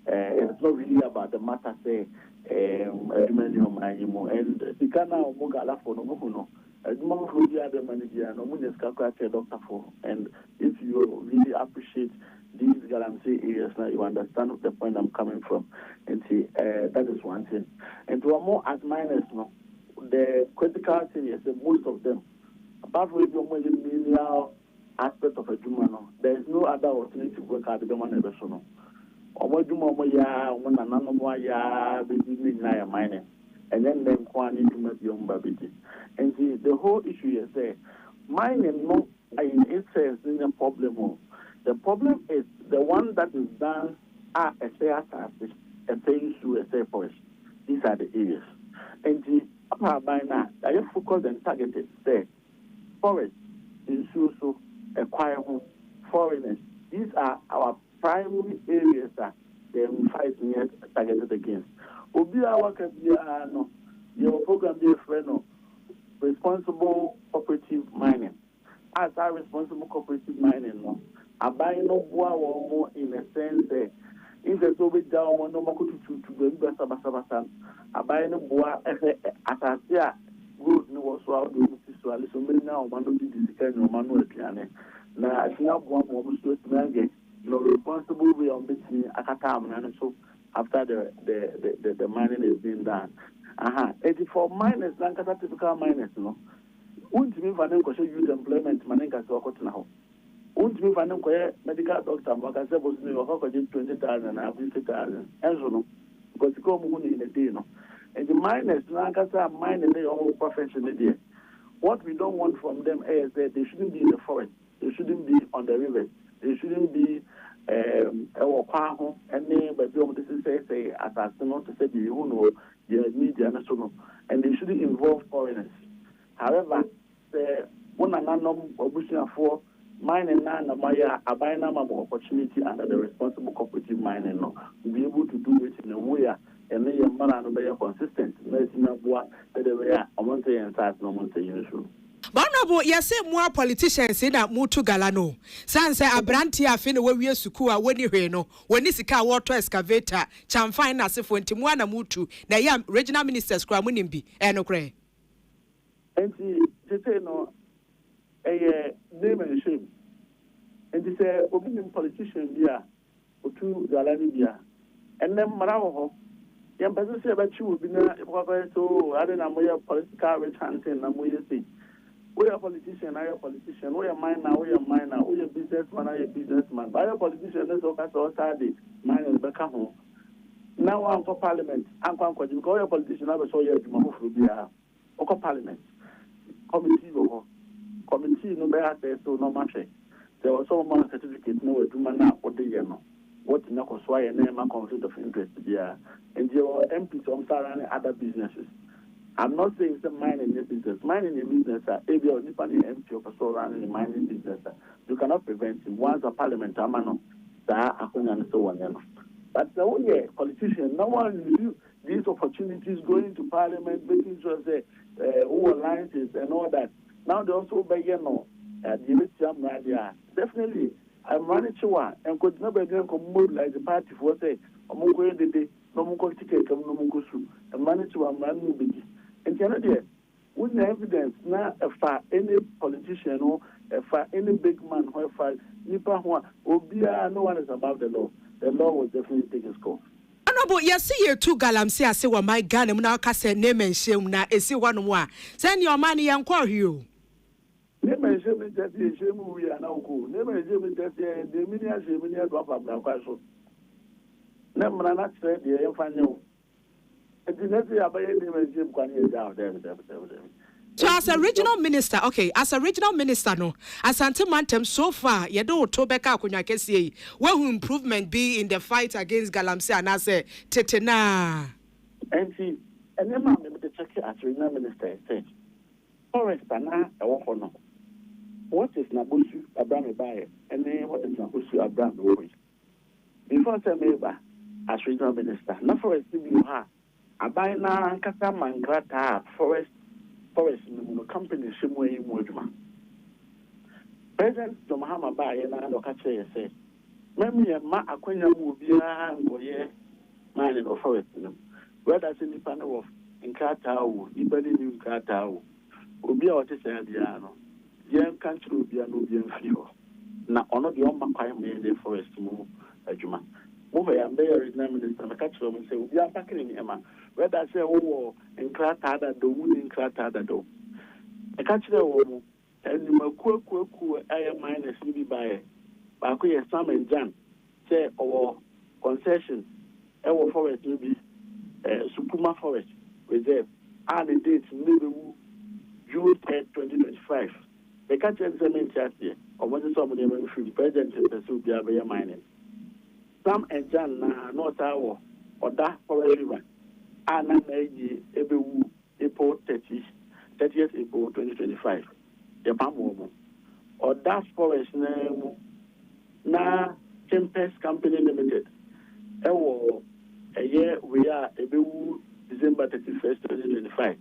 it's not really about the matter say a juvenile mining and the Ghana Mogala for no. A juvenile who the other manager, no one is calculated doctor for. And if you really appreciate these Galamsey areas now, you understand the point I'm coming from. And see, that is one thing. And to a more as minus, no, the critical thing is that most of them, apart from the menial aspect of a Jumano, there is no other alternative work at the German Ebesono. Or what Jumoya, one another ya, baby, mining. And then Kwani to make young baby. And see, the whole issue is there. Mining, no, in itself, is a problem. The problem is the one that is done are a fair taxes, a paying through a fair forest. These are the areas. And the upper by now, I have focused and targeted, say, forest, in so acquire home, foreigners. These are our primary areas that they will fight targeted against. Obia work no, your program be a friend of responsible cooperative mining. As our responsible cooperative mining, no. Abai no boa more in a sense if the so bit down one no more to the basa abai no boa atasia good no was so out do so ali so many now man do this kind of manual piano na asia boa more so to no responsible way on between akata am so after the mining is being done 84 miners and typical miners no won't me vanen ko youth employment manenga so ko na ho won't me vanen ko medical doctor maka say boss me ko 20,000 and 50,000 enzo no because ko mu in the day no and the miners na kasa mine they all profession there. What we don't want from them is that they shouldn't be in the forest, they shouldn't be on the river, they shouldn't be and but say as not to say the media national and they shouldn't involve foreigners. However, the one and for mining na maya abina opportunity under the responsible cooperative mining no be able to do it in a way and then your man be consistent. Let's not what the way I want to inside no want to use. Honorable, you say more politicians say that mutu galano. San say abranti afi no we suku a woni hwe no. Woni sika water excavator, cham finance for ntimu na mutu. Na ya regional ministers kra munim bi. No kre. Enti say no name and shame. And they say obedient politician bia otu galani bia. And then marawo yan person say about you bi na so I don't know political rich hunting na mo say. We are politician, I am politician. We are miner, we are miner. We are businessman, I am businessman. But I am politician, let's talk about Saturday. Mine is back home. Now I'm for parliament. I'm going to because we are politician. I will show you my move to be a parliament. Committee, no better, so no matter. There was so much certificate, no, to man up what the year. What in a why a name and conflict of interest, yeah. And your MPs on and other businesses. I'm not saying it's a mining business. Mining a business, if you're only empty of a soul running a mining business, you cannot prevent it. Once a parliament, and so on. But the only politician, no one will these opportunities going to parliament, making sure say who alliances and all that. Now they also begin definitely I'm running to one and could never again move like the party for say, I'm going to day, no more ticket, no more through, and manage to run big. And Canada, with the evidence, now if any politician or if any big man or if no one is above the law will definitely take its course. Honorable, you see you two galamsi I say what my gun and now cast a name and shame na esi one more. Send your money and call you. Never show me that the shame we are now cool. Never show me that the minias, the minias drop up now. Never not said the young fan. And the next year, I buy any Jim Quania down there. So as a regional minister, as a regional minister, no, as Antimantem so far, you don't Tobeka Kunyakesi, where will improvement be in the fight against Galamsey and I say Tetena? And see, and then I'm the check as regional minister said, Forest Pana, I want for no. What is Nabusu Abraham Baye, and then what is Nabusu Abraham Roy? Before Sameba, as regional minister, not forest you have. I buy now Kataman Grata, forest company Shimway Mujma. President Tomahama Bay and I look at say, Mammy and Ma Aquina will be a man in the forest. Whether in the panel of in Cartao, Ibani New Cartao, will be out to Sandiano. Young country will be a Nubian few. Now, honor the Omakai made the forest move, Juma. Move a mayor is named in the catch room and say, we are packing in Emma. Whether I say, oh, and Kratada, the wood in Kratada, though. I catch the woman, and you may cool, I am minus CB by Baku, Sam and Jan, say, or concession, our forest will be Supuma Forest Reserve, and the date, June 3rd, 2025. The catch and cement year, or what is somebody free president in the Subia mining. Sam and Jan, North Tower, or that forest river. Anna Ebewu April 30th April 2025. The Pamomo. Or that forest name na Tempest Company Limited. A year we are Ebewu December 31st, 2025.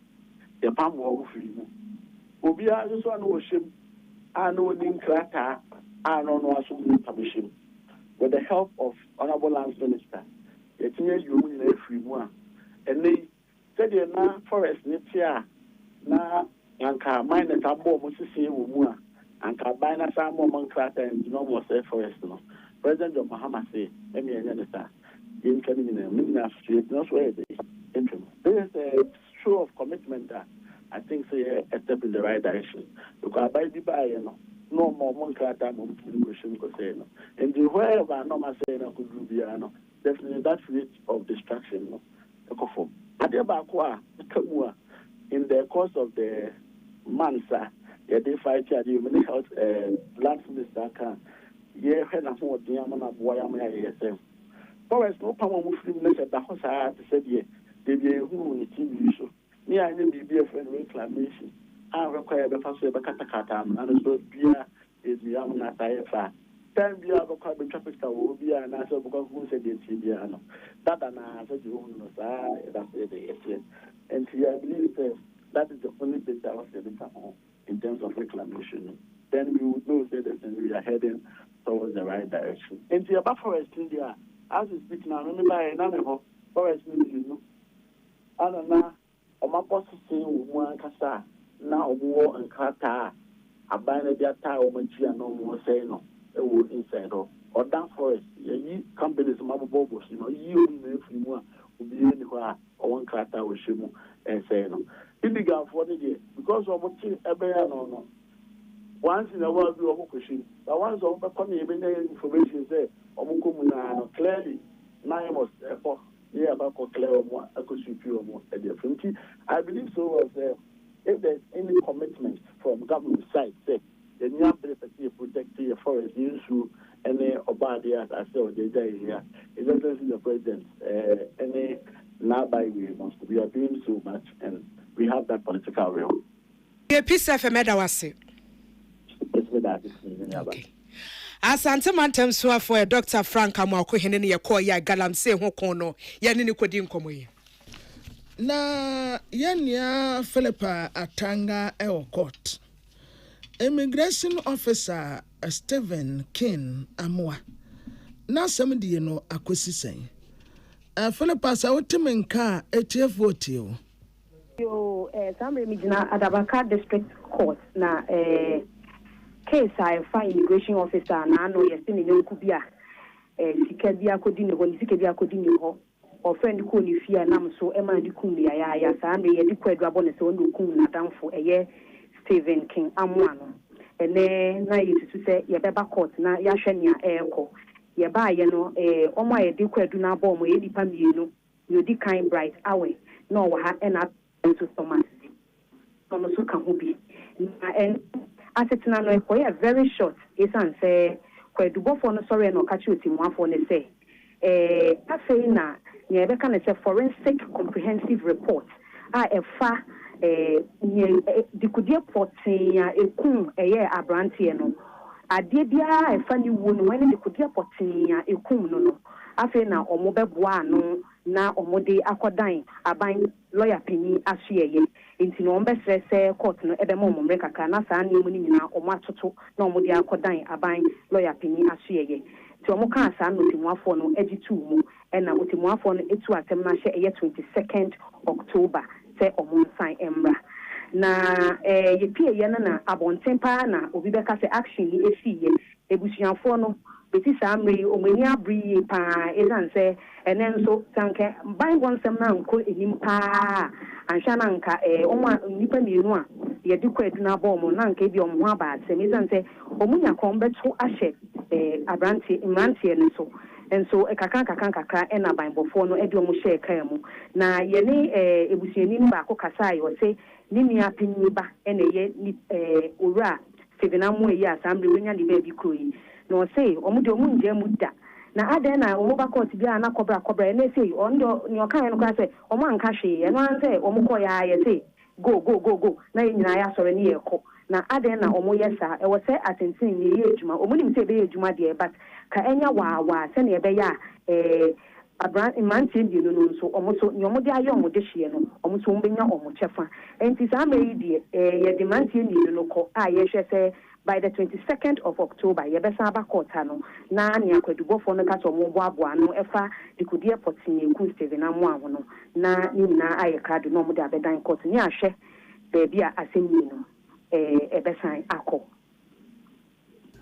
The Pamomo Fimu. Ubia just one worship and owning Krata and on Wasum Publishing. With the help of Honorable Lands Minister, the senior you in every one. And they said, na forest netia na anka mine tabo musisi wumua anka bina samo mankrata and no more say forest no. President of Mahama say, let me understand. In Canada, street, not where they interim. There is a show of commitment that I think say a step in the right direction. Because by the by, no more mankrata mumkin could say no. And the wherever no man say no could do no. Definitely that rate of distraction no. In the course of the months, they fight here. The many health land minister Akan. Yeah, when I'm more diamond boy, I'm here. Forest no power Muslim nation that was hard to say, yeah, they be who in TV show. Me, I didn't be a friend reclamation. I require the first ever catacata, and so beer is the Yamanata. Time be able to be traffic will be an answer because who said it's Indiana. That an answer you know, that's it. And I believe that is the only bit that was in terms of reclamation. Then we would know that we are heading towards the right direction. And the above forest India, as we speak now, remember another forest you know. And now, on my boss saying one cassa, now war and kata, a binary data or manchia no more say no. Inside or down forest, ye companies, Mama Bobos, you will be anywhere or one character with Shimu and say no. In the gap for the day, because of what no. Once in a while, we are pushing, but once of the information say, clearly, nine was about Claire, I could see pure more at the front. I believe so. If there's any commitment from government side, say, the new ability to protect the forest issue and obadi as I said the day here. It doesn't see the president any now by we are doing so much and we have that political will. Yeah, peace FM okay. Asante mantem so for Dr. Frank Amwako hene ye call ya galamsey ho kon no ye ne kodi nkomo yi. Na yenya Philippa Atanga court. Immigration officer Stephen King Amwa. Na samedi no akwesi sen. Philippa sa wotimen ka etievote o. Yo samre mi gina Adabaka District Court na case I find immigration officer na no yesi ne nku bia sika bia kodi ne ho ni sika bia kodi ne ho offend ko ni fia nam so e ma di kum ya samre ye di kwadu abone se wonu kum na damfo eye Stephen King Amwa no ene na yesu say ye beba court na ya hwe nia eko ye ba ye no omo ye de kwadu na ba omo ye dipa mienu ye di kind bright awe no wa ha ena to Thomas no so ka ho bi na en asetina no e very short esan say kwadu bofo no sorry no ka chi otimuafo ne say afei na ye be kan say forensic comprehensive report a efa dikudie potin ya ekun eye abrantie no ade bia efa ni wo no ene dikudie potin ya ekun no afei na omo beboa no na omo de akodan aban lawyer penny ahyeeye enti no ombe stress court no ebe mo momre kaka na saa nemu ni nyina omo atoto na omo de akodan aban lawyer penny ahyeeye ti omo kan saa no timuafo no egitu mu ena otimuafo no etu atem na hye eye 22nd October se omo sign embra na ye pie ye na abontempa na obi beka se action ni efiye ebusuafo no beti samri omani abri pa ezanse enen so sanke ban wonsem na nko enim pa ansha na nka omo nipa mienu a ye dikwa eduna bom na nka bi omo aba asem ezanse omunya kombeto ahye abranti imrantie ne so enso kaka ena ban bofo no edi omo share kan mu na ye ni ebusuani ni ba ko kasa yo se ni mia pinni ba ene ye ni owura Stephen Amu ye assembly wenya ni ba bi kroyi no say omo de omo nje mu da na adan na omo ba court bia na kobra na say ondo ni okan no kwa say omo anka hwe eno an say omo ko ya ye say go na nyina ya sore ni ye ko na adan na omo yesa e wo say atentin ni ye ejuma omo nim say be ye ejuma de but ka enya wa se na ebe ya abran imantin di no so omo so ni omo de ayo omo de hye no omo so mbenya omo chefa enti sa ma yi di ye de mantin di no ko a ye hwe say by the 22nd of October ye besa aba court no na nia kwadubofo no ka to mo boaboa no efa dikudie potin eku Stephen Amu awo no na ni na aye card no mo de abedan court ni ahwe beebi a asemi no ebesan akọ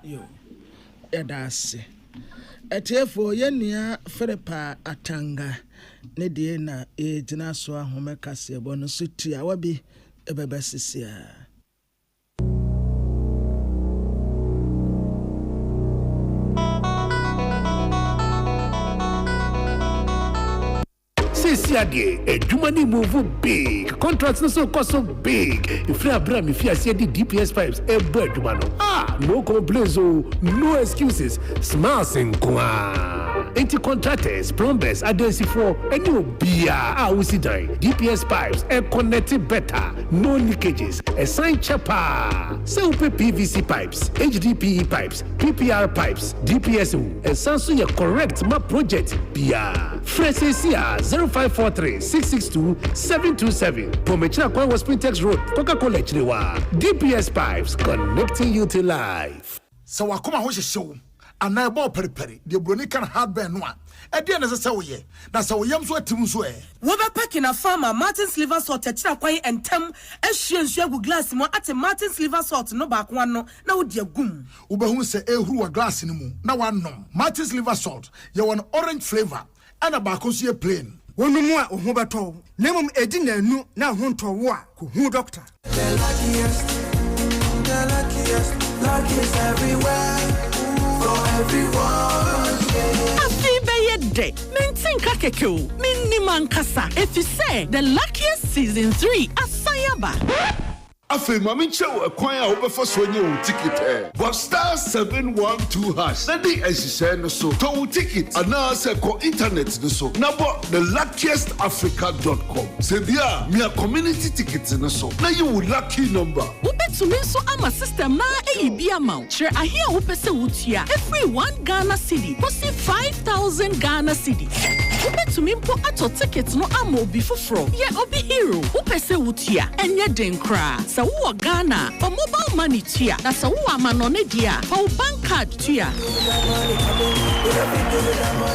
yo edase etefo ye nia Philippa Atanga ne de na ejina so ahome kase ebo no so tia wabi ebebesisia Siade, a Jumani move big. Contracts no so cost so big. If you abram, if you see the DPS pipes, a bird Jumano. No complaints, no excuses. Smiles and kwa. Anti-contractors, plumbers, agency for any beer. We see die. DPS pipes, a connected better. No leakages. A sign chapa. So PVC pipes, HDPE pipes, PPR pipes, DPSO, and Samsung correct my project. Beer. Fresh 0543-662-727. Pomechina Kwan was Spintex Road, Coca-Cola Chilewa. DPS Pipes, connecting you to life. So wakoma ho show and na ebo periperi de broni kan hardware no a e de na se wo ye na se wo yam so atim so e wo be packing a farmer Martin's liver salt techina kwan entem ehwie nsu agu glass mo ate Martin's liver salt no ba kwa no na wo de agum wo be hu se ehuru wa glass ni mu na wanom Martin's liver salt ye won orange flavor ana ba ko so ye plain wonu mu a ohu beto nemum edi na anu na ho nto wo a ko hu doctor the luckiest everywhere for everyone. Afi be day. Maintain kakeko. Minni mankasa. If you say the luckiest season 3 asayaba. Afi mami chew a kwanya obefa so nye o ticket but star 712 hash na di esise no so to ticket ana se ko internet no so na bo thelluckiestafrica.com se bia mia community tickets no so na you lucky number ubetumi so ama system na eyibi ama chere ahia wo pese wutia every 1 Ghana cedi kosi 5000 Ghana cedi ubetumi mpo ato tickets no ama obi foforo ye obi hero wo pese wutia enye denkra sa wo Ghana for mobile money tia na sa wo amanone dia for bank card tia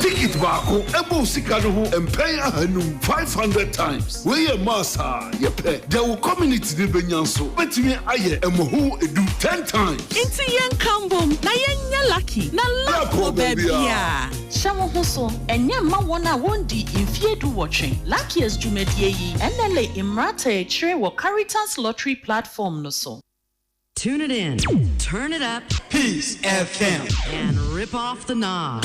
ticket baako ebo sika no ho empay ahanum 500 times we ye massa ye pay there will community de benyanso betimi aye emohu edu 10 times inti yen kambom na yen lucky na lucky bebia shawo hoso enye ma wona wondi infiedu watching luckiest jumedie yi enele imrata e chire wo Caritas lottery platform no so Tune it in, turn it up, Peace FM, and rip off the knob.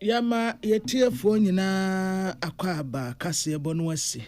Yama yetiefoɔ nyinaa akɔ aba kaseɛbɔ no asi.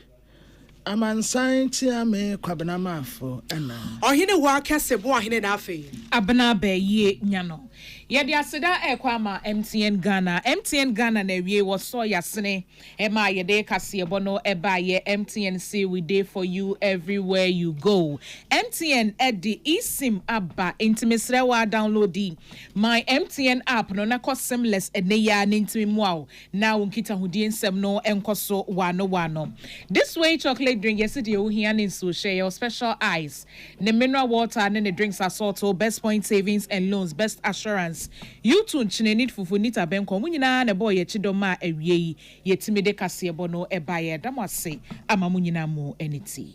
Amansan tiame kwabena mafo ana. Ohine wa kasebo ohine na afi. Abna be ye nyano. Yedi aseda ekwama MTN Ghana na wie woso yasene ema yede kasebo no eba ye MTN say we dey for you everywhere you go. MTN edi eSIM aba intimesre wa download my MTN app no na ko seamless ene ya ntimi muaw na wonkita hudie nsem no enkoso wano. This way chocolate drink yesterday we here in so share your special ice. The mineral water and the drinks are sort best point savings and loans best assurance. You too chinenit fufu nita benko munyina na boy yechidoma ewie yetimi de kasebo no ebaye damase ama munyina mu eniti.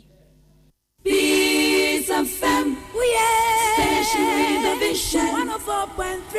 Peace FM, we are. Special Vision 104.3.